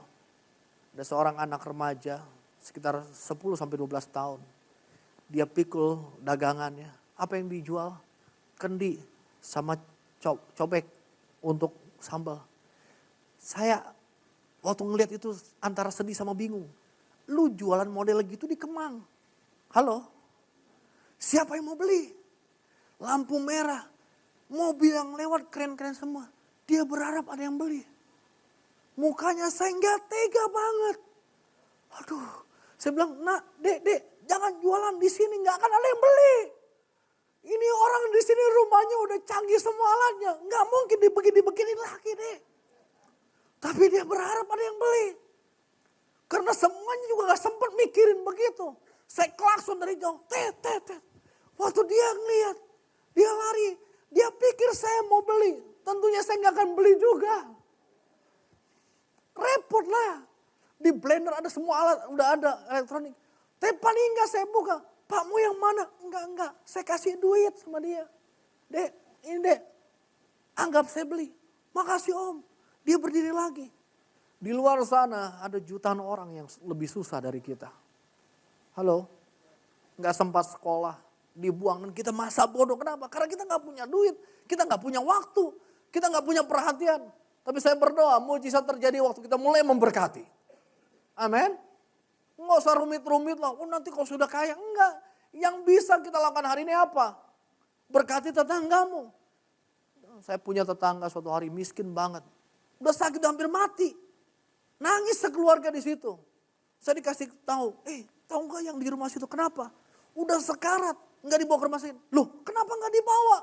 Ada seorang anak remaja, sekitar 10-12 tahun. Dia pikul dagangannya. Apa yang dijual? Kendi sama cobek untuk sambal. Saya waktu ngeliat itu antara sedih sama bingung. Lu jualan model gitu di Kemang. Halo? Siapa yang mau beli? Lampu merah. Mobil yang lewat keren-keren semua. Dia berharap ada yang beli. Mukanya saya nggak tega banget. Aduh, saya bilang, nak, dek, jangan jualan di sini, nggak akan ada yang beli. Ini orang di sini rumahnya udah canggih semua alatnya, nggak mungkin dibegini lagi, dek. Tapi dia berharap ada yang beli. Karena semuanya juga nggak sempat mikirin begitu. Saya klakson dari jauh, tet. Waktu dia ngeliat, dia lari, dia pikir saya mau beli. Tentunya saya nggak akan beli juga. Repot lah. Di blender ada semua alat, udah ada elektronik. Tapi paling enggak saya buka. Pak mau yang mana? Enggak. Saya kasih duit sama dia. Dek, ini dek. Anggap saya beli. Makasih om. Dia berdiri lagi. Di luar sana ada jutaan orang yang lebih susah dari kita. Halo? Enggak sempat sekolah. Dibuang dan kita masa bodoh. Kenapa? Karena kita enggak punya duit. Kita enggak punya waktu. Kita enggak punya perhatian. Tapi saya berdoa mujizat terjadi waktu kita mulai memberkati. Amin. Nggak usah rumit-rumit lah. Nanti kalau sudah kaya. Enggak. Yang bisa kita lakukan hari ini apa? Berkati tetanggamu. Saya punya tetangga suatu hari miskin banget. Udah sakit hampir mati. Nangis sekeluarga di situ. Saya dikasih tahu. Tahu nggak yang di rumah situ? Kenapa? Udah sekarat. Nggak dibawa ke rumah sakit. Loh kenapa nggak dibawa?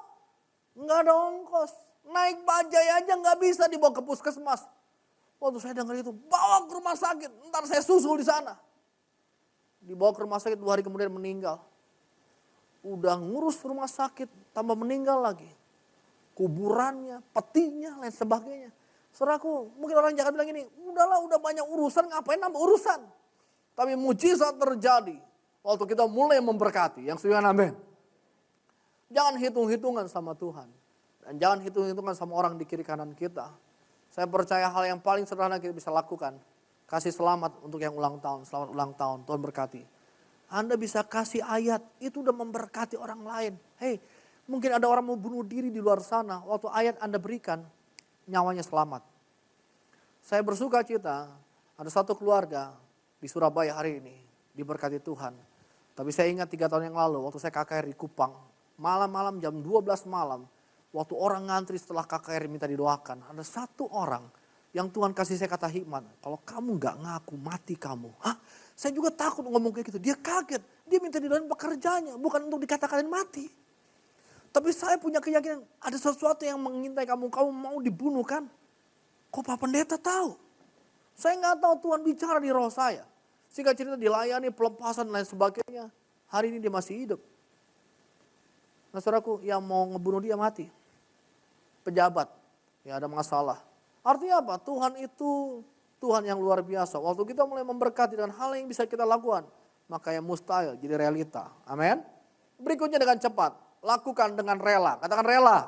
Nggak ada ongkos. Naik bajai aja nggak bisa dibawa ke puskesmas. Waktu saya dengar itu, bawa ke rumah sakit. Ntar saya susul di sana. Dibawa ke rumah sakit 2 hari kemudian meninggal. Udah ngurus rumah sakit, tambah meninggal lagi. Kuburannya, petinya, lain sebagainya. Saudaraku, mungkin orang Jakarta bilang gini, udahlah udah banyak urusan, ngapain nambah urusan? Tapi mujizat terjadi waktu kita mulai memberkati. Yang setuju amin. Jangan hitung-hitungan sama Tuhan. Dan jangan hitung-hitungan sama orang di kiri kanan kita. Saya percaya hal yang paling sederhana kita bisa lakukan. Kasih selamat untuk yang ulang tahun. Selamat ulang tahun, Tuhan berkati. Anda bisa kasih ayat, itu udah memberkati orang lain. Hei, mungkin ada orang mau bunuh diri di luar sana. Waktu ayat Anda berikan, nyawanya selamat. Saya bersuka cita, ada satu keluarga di Surabaya hari ini, diberkati Tuhan. Tapi saya ingat 3 tahun yang lalu, waktu saya KKR di Kupang, malam-malam jam 12 malam, waktu orang ngantri setelah KKR minta didoakan, ada satu orang yang Tuhan kasih saya kata hikmat, kalau kamu gak ngaku mati kamu. Hah? Saya juga takut ngomong kayak gitu, dia kaget, dia minta didoakan pekerjaannya, bukan untuk dikatakan mati. Tapi saya punya keyakinan, ada sesuatu yang mengintai kamu, kamu mau dibunuh kan? Kok Pak Pendeta tahu? Saya gak tahu Tuhan bicara di roh saya. Sehingga cerita dilayani, pelepasan dan lain sebagainya. Hari ini dia masih hidup. Nah saudaraku, yang mau ngebunuh dia mati. Pejabat, ya ada masalah. Artinya apa? Tuhan itu Tuhan yang luar biasa. Waktu kita mulai memberkati dengan hal yang bisa kita lakukan, maka yang mustahil jadi realita. Amin. Berikutnya dengan cepat, lakukan dengan rela. Katakan rela.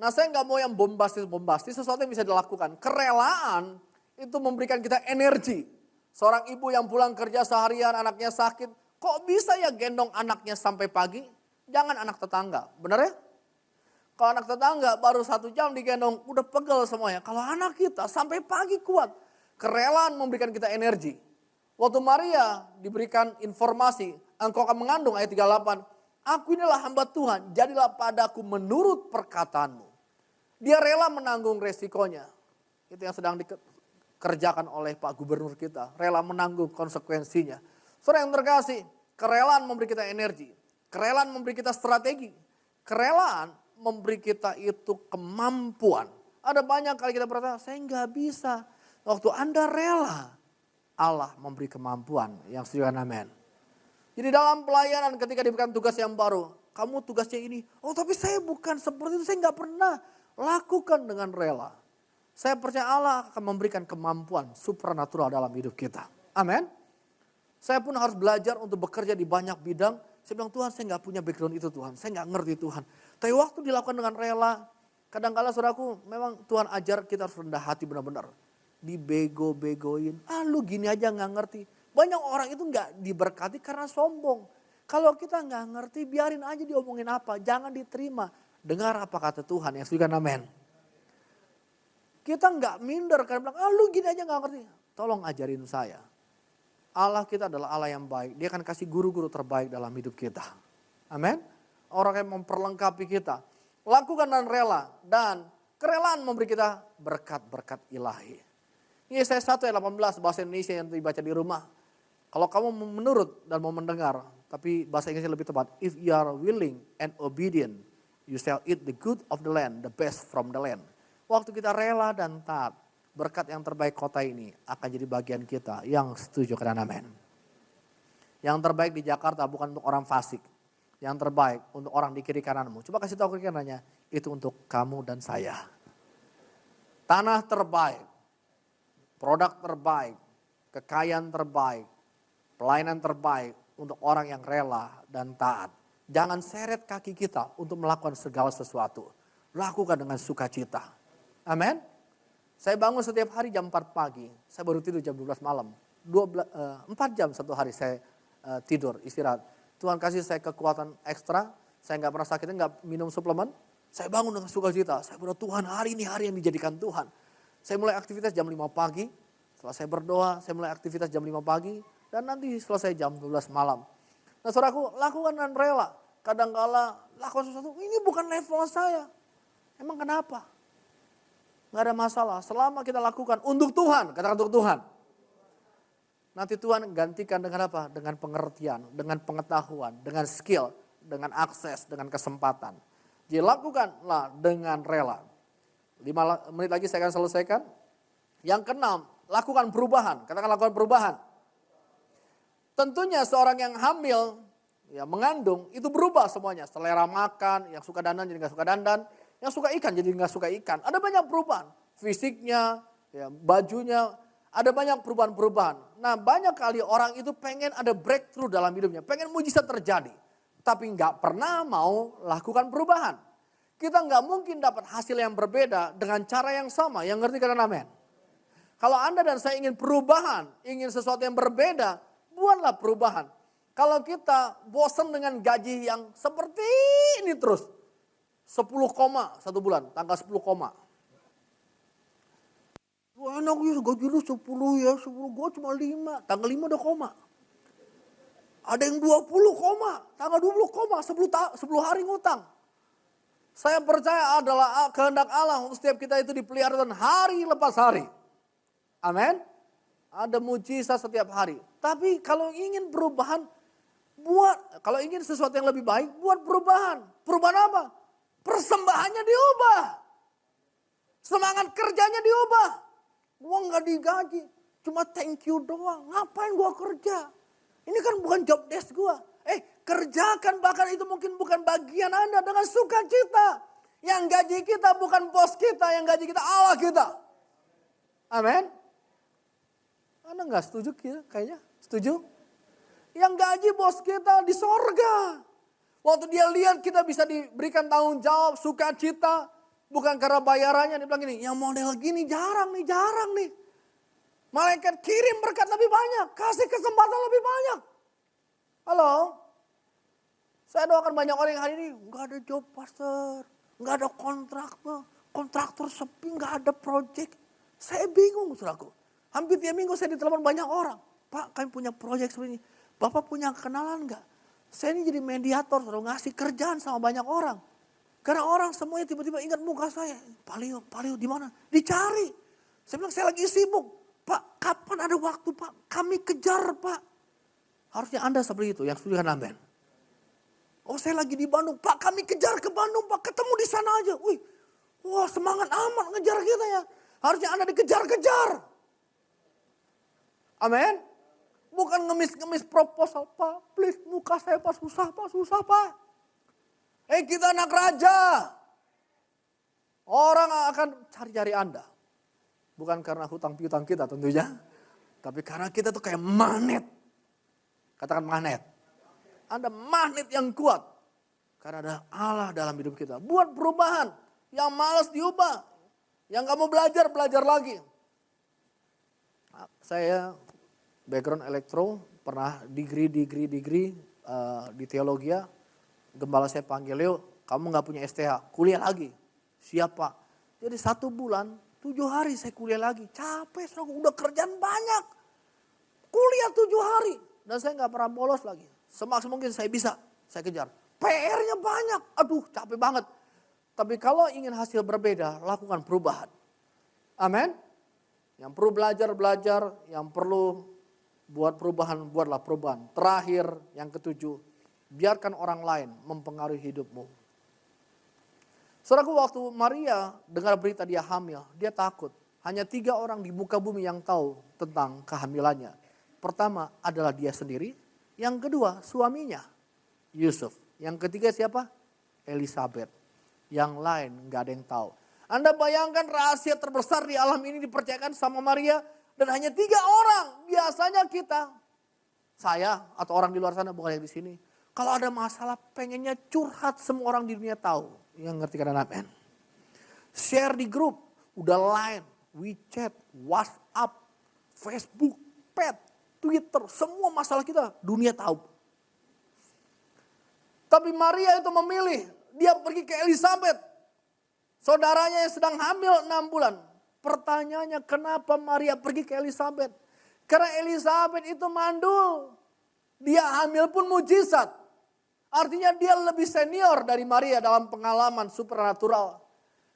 Nah saya nggak mau yang bombastis, sesuatu yang bisa dilakukan. Kerelaan itu memberikan kita energi. Seorang ibu yang pulang kerja seharian, anaknya sakit, kok bisa ya gendong anaknya sampai pagi? Jangan anak tetangga, benar ya? Kalau anak tetangga baru 1 jam digendong, udah pegel semuanya. Kalau anak kita sampai pagi kuat. Kerelaan memberikan kita energi. Waktu Maria diberikan informasi, engkau akan mengandung ayat 38. Aku inilah hamba Tuhan, jadilah padaku menurut perkataanmu. Dia rela menanggung resikonya. Itu yang sedang dikerjakan oleh Pak Gubernur kita. Rela menanggung konsekuensinya. Saudara yang terkasih, kerelaan memberi kita energi. Kerelaan memberi kita strategi. Kerelaan memberi kita itu kemampuan. Ada banyak kali kita berkata, saya nggak bisa. Waktu Anda rela, Allah memberi kemampuan. Yang setuju amin. Jadi dalam pelayanan ketika diberikan tugas yang baru, kamu tugasnya ini, oh tapi saya bukan seperti itu, saya nggak pernah. Lakukan dengan rela. Saya percaya Allah akan memberikan kemampuan supranatural dalam hidup kita. Amin. Saya pun harus belajar untuk bekerja di banyak bidang. Saya bilang, Tuhan saya nggak punya background itu Tuhan. Saya nggak ngerti Tuhan. Tapi waktu dilakukan dengan rela, kadang-kala saudaraku memang Tuhan ajar kita harus rendah hati benar-benar. Dibego-begoin, lu gini aja nggak ngerti. Banyak orang itu nggak diberkati karena sombong. Kalau kita nggak ngerti, biarin aja diomongin apa. Jangan diterima. Dengar apa kata Tuhan yang setuju amin. Kita nggak minder karena bilang, lu gini aja nggak ngerti. Tolong ajarin saya. Allah kita adalah Allah yang baik. Dia akan kasih guru-guru terbaik dalam hidup kita. Amin. Orang yang memperlengkapi kita. Lakukan dan rela. Dan kerelaan memberi kita berkat-berkat ilahi. Yesaya 1 ayat 18 bahasa Indonesia yang dibaca di rumah. Kalau kamu menurut dan mau mendengar. Tapi bahasa Inggrisnya lebih tepat. If you are willing and obedient, you shall eat the good of the land, the best from the land. Waktu kita rela dan taat, berkat yang terbaik kota ini akan jadi bagian kita. Yang setuju kata amin. Yang terbaik di Jakarta bukan untuk orang fasik. Yang terbaik untuk orang di kiri kananmu. Coba kasih tahu kiri kanannya, itu untuk kamu dan saya. Tanah terbaik, produk terbaik, kekayaan terbaik, pelayanan terbaik untuk orang yang rela dan taat. Jangan seret kaki kita untuk melakukan segala sesuatu. Lakukan dengan sukacita. Amin. Saya bangun setiap hari jam 4 pagi. Saya baru tidur jam 12 malam. 4 jam satu hari saya tidur, istirahat. Tuhan kasih saya kekuatan ekstra. Saya nggak pernah sakit, nggak minum suplemen. Saya bangun dengan sukacita. Saya berdoa, Tuhan hari ini hari yang dijadikan Tuhan. Saya mulai aktivitas jam 5 pagi. Setelah saya berdoa, saya mulai aktivitas jam 5 pagi. Dan nanti selesai jam 12 malam. Nah saudaraku, lakukan dengan rela. Kadang-kala lakukan sesuatu, ini bukan level saya. Emang kenapa? Gak ada masalah, selama kita lakukan untuk Tuhan, katakan untuk Tuhan. Nanti Tuhan gantikan dengan apa? Dengan pengertian, dengan pengetahuan, dengan skill, dengan akses, dengan kesempatan. Jadi lakukanlah dengan rela. 5 menit lagi saya akan selesaikan. Yang keenam, lakukan perubahan, katakan lakukan perubahan. Tentunya seorang yang hamil, ya mengandung, itu berubah semuanya. Selera makan, yang suka dandan jadi gak suka dandan. Yang suka ikan jadi nggak suka ikan. Ada banyak perubahan. Fisiknya, ya, bajunya. Ada banyak perubahan-perubahan. Nah banyak kali orang itu pengen ada breakthrough dalam hidupnya. Pengen mujizat terjadi. Tapi nggak pernah mau lakukan perubahan. Kita nggak mungkin dapat hasil yang berbeda dengan cara yang sama. Yang ngerti kata amin? Kalau Anda dan saya ingin perubahan, ingin sesuatu yang berbeda, buatlah perubahan. Kalau kita bosan dengan gaji yang seperti ini terus. 10 koma satu bulan, tanggal 10 koma. Wah enak ya gaji lu 10 ya, 10 gue cuma 5, tanggal 5 udah koma. Ada yang 20 koma, tanggal 20 koma, 10 hari ngutang. Saya percaya adalah kehendak Allah untuk setiap kita itu dipelihara dan hari lepas hari. Amin. Ada mujizat setiap hari. Tapi kalau ingin perubahan, kalau ingin sesuatu yang lebih baik, buat perubahan. Perubahan apa? Persembahannya diubah. Semangat kerjanya diubah. Gua nggak digaji, cuma thank you doang. Ngapain gua kerja? Ini kan bukan job desk gua. Kerjakan, bahkan itu mungkin bukan bagian Anda dengan sukacita. Yang gaji kita bukan bos kita, yang gaji kita Allah kita. Amin. Anda nggak setuju kayaknya? Setuju? Yang gaji bos kita di sorga. Waktu dia lihat kita bisa diberikan tanggung jawab, sukacita. Bukan karena bayarannya, dia bilang gini, yang model gini jarang nih. Malaikat kirim berkat lebih banyak, kasih kesempatan lebih banyak. Halo? Saya doakan banyak orang yang hari ini, nggak ada job pastor, nggak ada kontraktor sepi, nggak ada project. Saya bingung saudaraku. Hampir tiap minggu saya ditelepon banyak orang. Pak kami punya project seperti ini. Bapak punya kenalan nggak? Saya ini jadi mediator, selalu ngasih kerjaan sama banyak orang. Karena orang semuanya tiba-tiba ingat muka saya. Palio di mana? Dicari. Saya bilang saya lagi sibuk. Pak kapan ada waktu Pak? Kami kejar Pak. Harusnya Anda seperti itu yang setuju kan amin. Oh saya lagi di Bandung. Pak kami kejar ke Bandung Pak. Ketemu di sana aja. Wih, wah semangat amat ngejar kita ya. Harusnya Anda dikejar-kejar. Amin. Bukan ngemis-ngemis proposal. Pak please muka saya Pak susah Pak. Kita anak raja. Orang akan cari-cari Anda. Bukan karena hutang piutang kita tentunya. Tapi karena kita tuh kayak magnet. Katakan magnet. Anda magnet yang kuat. Karena ada Allah dalam hidup kita. Buat perubahan. Yang malas diubah. Yang gak mau belajar lagi. Saya background elektro. Pernah degree di teologi. Gembala saya panggil, yuk kamu gak punya STH. Kuliah lagi. Siapa? Jadi 1 bulan, 7 hari saya kuliah lagi. Capek, udah kerjaan banyak. Kuliah 7 hari. Dan saya gak pernah bolos lagi. Semaksimal mungkin saya bisa, saya kejar. PR-nya banyak, aduh capek banget. Tapi kalau ingin hasil berbeda, lakukan perubahan. Amin. Yang perlu belajar, yang perlu buat perubahan, buatlah perubahan. Terakhir, yang ketujuh, biarkan orang lain mempengaruhi hidupmu. Saudaraku, waktu Maria dengar berita dia hamil, dia takut. Hanya 3 orang di muka bumi yang tahu tentang kehamilannya. Pertama adalah dia sendiri. Yang kedua suaminya, Yusuf. Yang ketiga siapa? Elizabeth. Yang lain gak ada yang tahu. Anda bayangkan rahasia terbesar di alam ini dipercayakan sama Maria. Dan hanya 3 orang. Biasanya kita, saya atau orang di luar sana, bukan yang di sini. Kalau ada masalah pengennya curhat semua orang di dunia tahu. Yang ngerti kan amin. Share di grup. Udah Line, WeChat, WhatsApp, Facebook, Pet, Twitter. Semua masalah kita dunia tahu. Tapi Maria itu memilih. Dia pergi ke Elizabeth. Saudaranya yang sedang hamil 6 bulan. Pertanyaannya kenapa Maria pergi ke Elizabeth? Karena Elizabeth itu mandul. Dia hamil pun mujizat. Artinya dia lebih senior dari Maria dalam pengalaman supernatural.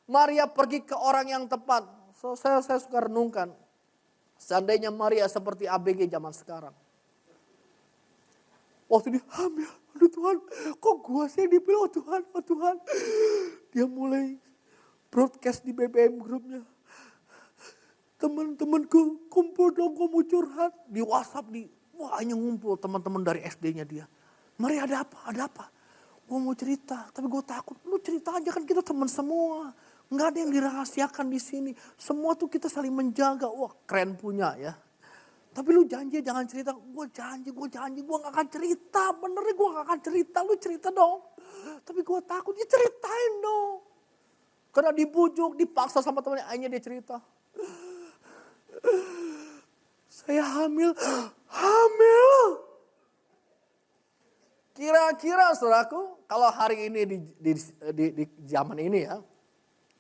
Maria pergi ke orang yang tepat. Saya suka renungkan. Seandainya Maria seperti ABG zaman sekarang. Waktu dia hamil. Aduh Tuhan, kok gua sih yang dipilih? Oh Tuhan. Dia mulai broadcast di BBM grupnya. Teman-temanku kumpul dong, gua mau curhat. Di WhatsApp, wah hanya ngumpul teman-teman dari SD-nya dia. Maria ada apa? Gue mau cerita, tapi gue takut. Lu cerita aja kan kita teman semua. Nggak ada yang dirahasiakan di sini. Semua tuh kita saling menjaga. Wah, keren punya ya. Tapi lu janji jangan cerita. Gue janji, gue gak akan cerita. Benernya gue gak akan cerita, lu cerita dong. Tapi gue takut, dia ceritain dong. Karena dibujuk, dipaksa sama temannya, akhirnya dia cerita. Saya hamil. Kira-kira saudaraku, kalau hari ini di zaman ini ya,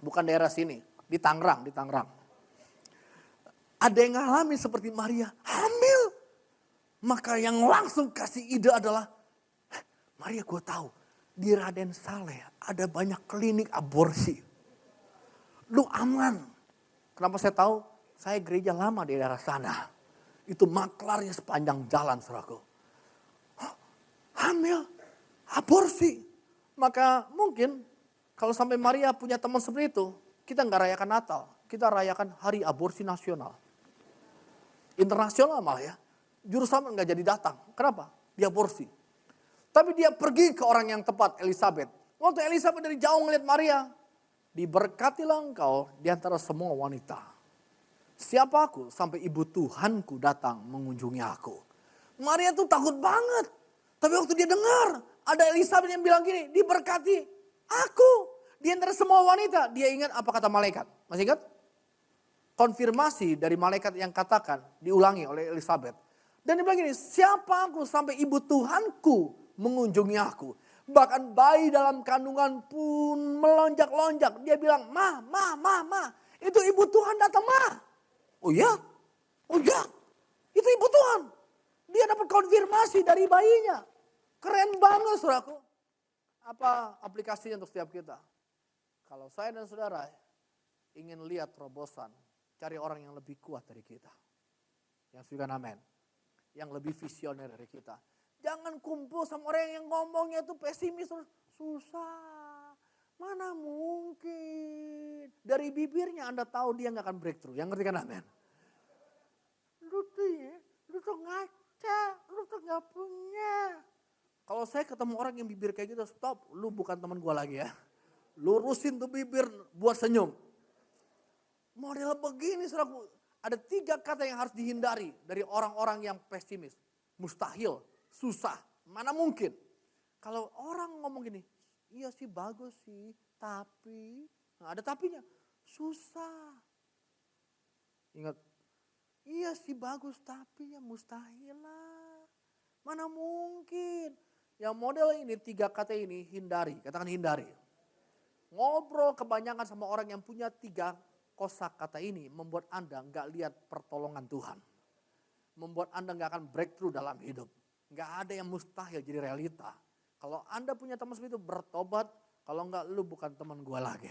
bukan daerah sini, di Tangerang. Ada yang ngalamin seperti Maria, hamil. Maka yang langsung kasih ide adalah, Maria gue tahu, di Raden Saleh ada banyak klinik aborsi. Lu aman. Kenapa saya tahu? Saya gereja lama di daerah sana. Itu maklarnya sepanjang jalan saudaraku. Hamil, aborsi. Maka mungkin kalau sampai Maria punya teman seperti itu, kita nggak rayakan Natal. Kita rayakan Hari Aborsi Nasional. Internasional malah ya. Juru selamat nggak jadi datang. Kenapa? Dia aborsi. Tapi dia pergi ke orang yang tepat, Elizabeth. Waktu Elizabeth dari jauh ngeliat Maria, diberkatilah engkau di antara semua wanita. Siapa aku sampai ibu Tuhanku datang mengunjungi aku. Maria tuh takut banget. Tapi waktu dia dengar, ada Elizabeth yang bilang gini, diberkati aku di antara semua wanita. Dia ingat apa kata malaikat. Masih ingat? Konfirmasi dari malaikat yang katakan, diulangi oleh Elizabeth. Dan dia bilang gini, siapa aku sampai ibu Tuhanku mengunjungi aku. Bahkan bayi dalam kandungan pun melonjak-lonjak. Dia bilang, ma. Itu ibu Tuhan datang, ma. Oh ya? Itu ibu Tuhan. Dia dapat konfirmasi dari bayinya. Keren banget saudaraku. Apa aplikasinya untuk setiap kita? Kalau saya dan saudara ingin lihat terobosan, cari orang yang lebih kuat dari kita. Yang suka amen. Yang lebih visioner dari kita. Jangan kumpul sama orang yang ngomongnya itu pesimis. Susah. Mana mungkin. Dari bibirnya Anda tahu dia gak akan breakthrough. Yang ngerti kan amen. Lu tuh ngaca. Lu tuh gak punya. Kalau saya ketemu orang yang bibir kayak gitu, stop. Lu bukan teman gue lagi ya. Lurusin tuh bibir buat senyum. Model begini saudaraku. Ada 3 kata yang harus dihindari dari orang-orang yang pesimis. Mustahil, susah, mana mungkin. Kalau orang ngomong gini, iya sih bagus sih, tapi. Nah, ada tapinya, susah. Ingat, iya sih bagus tapi ya mustahil lah. Mana mungkin. Yang model ini 3 kata ini hindari, katakan hindari. Ngobrol kebanyakan sama orang yang punya 3 kosakata ini membuat Anda nggak lihat pertolongan Tuhan. Membuat Anda nggak akan breakthrough dalam hidup. Nggak ada yang mustahil jadi realita. Kalau Anda punya teman seperti itu bertobat, kalau nggak lu bukan teman gua lagi.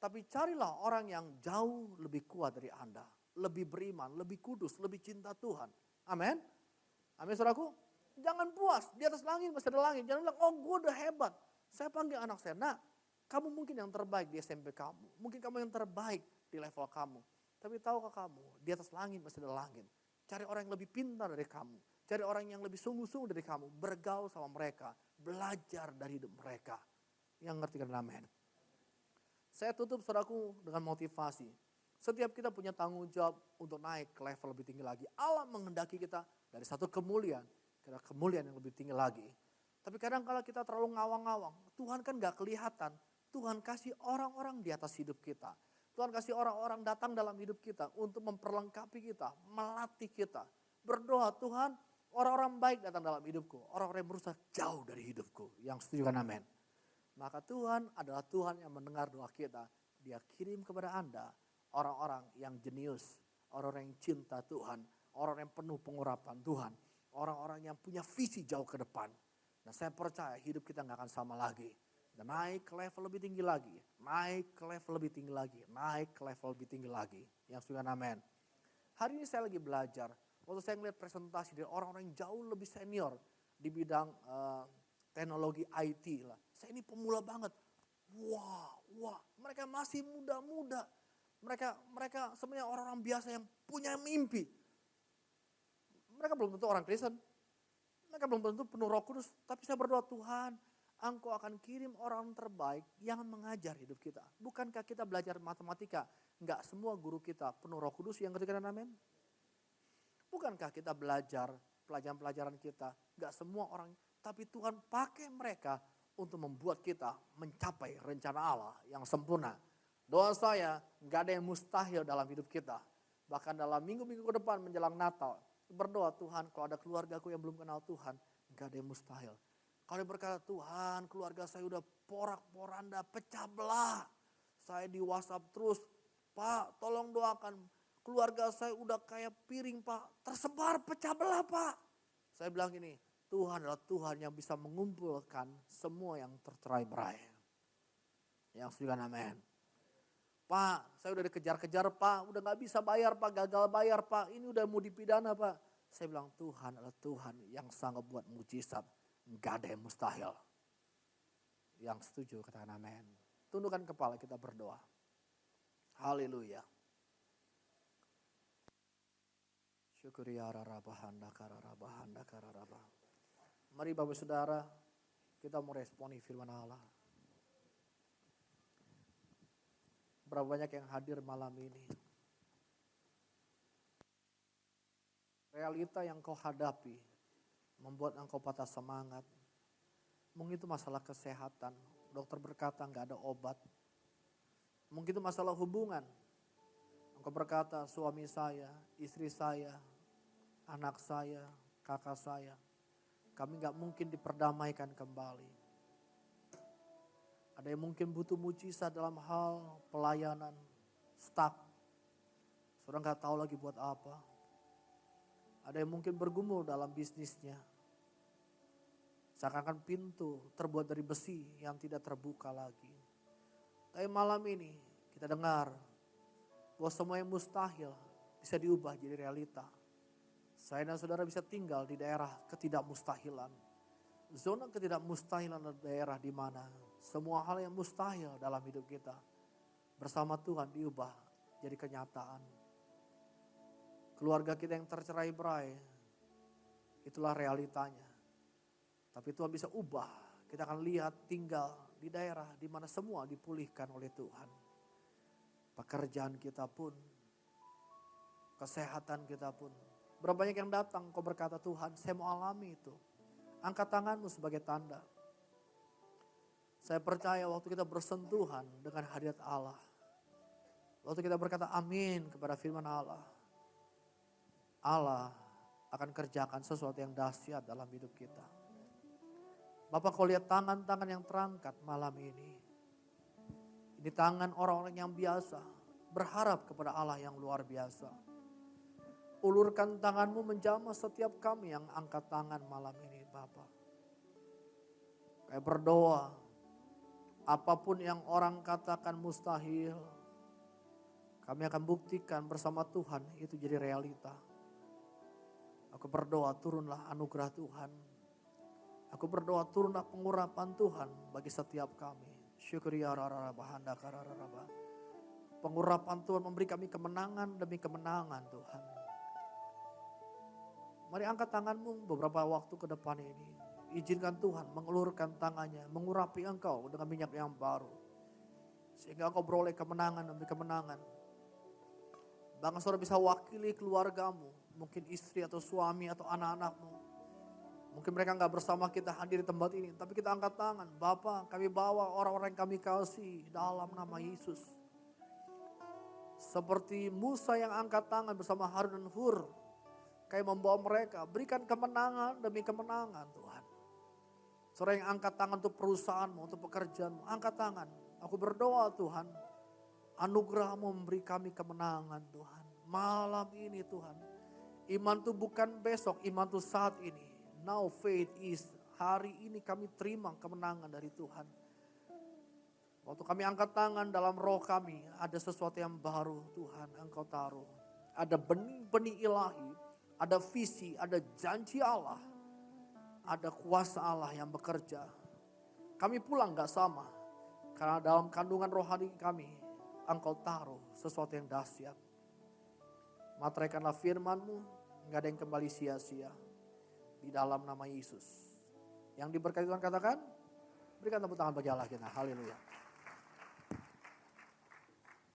Tapi carilah orang yang jauh lebih kuat dari Anda. Lebih beriman, lebih kudus, lebih cinta Tuhan. Amin. Amin saudaraku. Jangan puas, di atas langit masih ada langit. Jangan bilang, oh gue udah hebat. Saya panggil anak saya, nak. Kamu mungkin yang terbaik di SMP kamu. Mungkin kamu yang terbaik di level kamu. Tapi tahukah kamu, di atas langit masih ada langit. Cari orang yang lebih pintar dari kamu. Cari orang yang lebih sungguh-sungguh dari kamu. Bergaul sama mereka. Belajar dari hidup mereka. Yang ngerti kan amin. Saya tutup saudaraku dengan motivasi. Setiap kita punya tanggung jawab untuk naik ke level lebih tinggi lagi. Allah menghendaki kita dari satu kemuliaan ke kemuliaan yang lebih tinggi lagi. Tapi kadang kala kita terlalu ngawang-ngawang. Tuhan kan gak kelihatan. Tuhan kasih orang-orang di atas hidup kita. Tuhan kasih orang-orang datang dalam hidup kita untuk memperlengkapi kita, melatih kita. Berdoa, Tuhan, orang-orang baik datang dalam hidupku. Orang-orang yang berusaha jauh dari hidupku. Yang setuju kan amin. Maka Tuhan adalah Tuhan yang mendengar doa kita. Dia kirim kepada Anda orang-orang yang jenius, orang-orang yang cinta Tuhan, orang-orang yang penuh pengurapan Tuhan, orang-orang yang punya visi jauh ke depan. Nah saya percaya hidup kita gak akan sama lagi. Dan naik ke level lebih tinggi lagi. Naik ke level lebih tinggi lagi. Naik ke level lebih tinggi lagi. Yang suka amin. Hari ini saya lagi belajar. Waktu saya ngeliat presentasi dari orang-orang yang jauh lebih senior. Di bidang teknologi IT lah. Saya ini pemula banget. Wah. Mereka masih muda-muda. Mereka sebenarnya orang-orang biasa yang punya mimpi. Mereka belum tentu orang Kristen. Mereka belum tentu penuh Roh Kudus. Tapi saya berdoa, Tuhan, Engkau akan kirim orang terbaik yang mengajar hidup kita. Bukankah kita belajar matematika? Enggak semua guru kita penuh Roh Kudus yang ketika amin. Bukankah kita belajar pelajaran-pelajaran kita? Enggak semua orang, tapi Tuhan pakai mereka untuk membuat kita mencapai rencana Allah yang sempurna. Doa saya, enggak ada yang mustahil dalam hidup kita. Bahkan dalam minggu-minggu ke depan menjelang Natal, berdoa, Tuhan kalau ada keluargaku yang belum kenal Tuhan, enggak ada yang mustahil. Kalau dia berkata, Tuhan keluarga saya udah porak-poranda, pecah belah. Saya di WhatsApp terus, Pak tolong doakan. Keluarga saya udah kayak piring Pak, tersebar pecah belah Pak. Saya bilang gini, Tuhan adalah Tuhan yang bisa mengumpulkan semua yang tercerai-berai. Yang setuju amin. Pak saya udah dikejar-kejar Pak, udah gak bisa bayar Pak, gagal bayar Pak. Ini udah mau dipidana Pak. Saya bilang Tuhan adalah Tuhan yang sanggup buat mujizat. Gak ada yang mustahil. Yang setuju katakan amin. Tundukkan kepala kita berdoa. Haleluya. Syukuri ararabahanda kararabahanda kararabah. Mari Bapak Saudara, kita mau responi firman Allah. Berapa banyak yang hadir malam ini. Realita yang kau hadapi membuat engkau patah semangat. Mungkin itu masalah kesehatan. Dokter berkata nggak ada obat. Mungkin itu masalah hubungan. Engkau berkata suami saya, istri saya, anak saya, kakak saya. Kami nggak mungkin diperdamaikan kembali. Ada yang mungkin butuh mujizat dalam hal pelayanan, stuck. Saudara nggak tahu lagi buat apa. Ada yang mungkin bergumul dalam bisnisnya. Seakan-akan pintu terbuat dari besi yang tidak terbuka lagi. Tapi malam ini kita dengar bahwa semua yang mustahil bisa diubah jadi realita. Saya dan saudara bisa tinggal di daerah ketidakmustahilan. Zona ketidakmustahilan adalah daerah di mana semua hal yang mustahil dalam hidup kita bersama Tuhan diubah jadi kenyataan. Keluarga kita yang tercerai-berai, itulah realitanya. Tapi Tuhan bisa ubah, kita akan lihat tinggal di daerah di mana semua dipulihkan oleh Tuhan. Pekerjaan kita pun, kesehatan kita pun. Berapa banyak yang datang kau berkata Tuhan saya mau alami itu. Angkat tanganmu sebagai tanda. Saya percaya waktu kita bersentuhan dengan hadirat Allah. Waktu kita berkata amin kepada firman Allah. Allah akan kerjakan sesuatu yang dahsyat dalam hidup kita. Bapak kau lihat tangan-tangan yang terangkat malam ini. Ini tangan orang-orang yang biasa. Berharap kepada Allah yang luar biasa. Ulurkan tanganmu menjamah setiap kami yang angkat tangan malam ini Bapak. Kayak berdoa. Apapun yang orang katakan mustahil. Kami akan buktikan bersama Tuhan itu jadi realita. Aku berdoa turunlah anugerah Tuhan. Aku berdoa turunlah pengurapan Tuhan bagi setiap kami. Syukuri ararabahanda kararabah. Pengurapan Tuhan memberi kami kemenangan demi kemenangan Tuhan. Mari angkat tanganmu beberapa waktu ke depan ini. Izinkan Tuhan mengulurkan tangannya, mengurapi engkau dengan minyak yang baru. Sehingga engkau beroleh kemenangan demi kemenangan. Bahkan saudara bisa wakili keluargamu, mungkin istri atau suami atau anak-anakmu. Mungkin mereka gak bersama kita hadir di tempat ini, tapi kita angkat tangan. Bapa, kami bawa orang-orang yang kami kasih dalam nama Yesus. Seperti Musa yang angkat tangan bersama Harun dan Hur. Kayak membawa mereka, berikan kemenangan demi kemenangan Tuhan. Saudara yang angkat tangan untuk perusahaanmu, untuk pekerjaanmu, angkat tangan. Aku berdoa Tuhan. Anugerah-Mu memberi kami kemenangan Tuhan. Malam ini Tuhan. Iman itu bukan besok, iman itu saat ini. Now faith is. Hari ini kami terima kemenangan dari Tuhan. Waktu kami angkat tangan dalam roh kami. Ada sesuatu yang baru Tuhan Engkau taruh. Ada benih-benih ilahi. Ada visi, ada janji Allah. Ada kuasa Allah yang bekerja. Kami pulang gak sama. Karena dalam kandungan rohani kami. Engkau taruh sesuatu yang dahsyat. Materaikanlah firman-Mu, gak ada yang kembali sia-sia. Di dalam nama Yesus. Yang diberkati Tuhan katakan, Berikan tepuk tangan bagi Allah kita. Haleluya.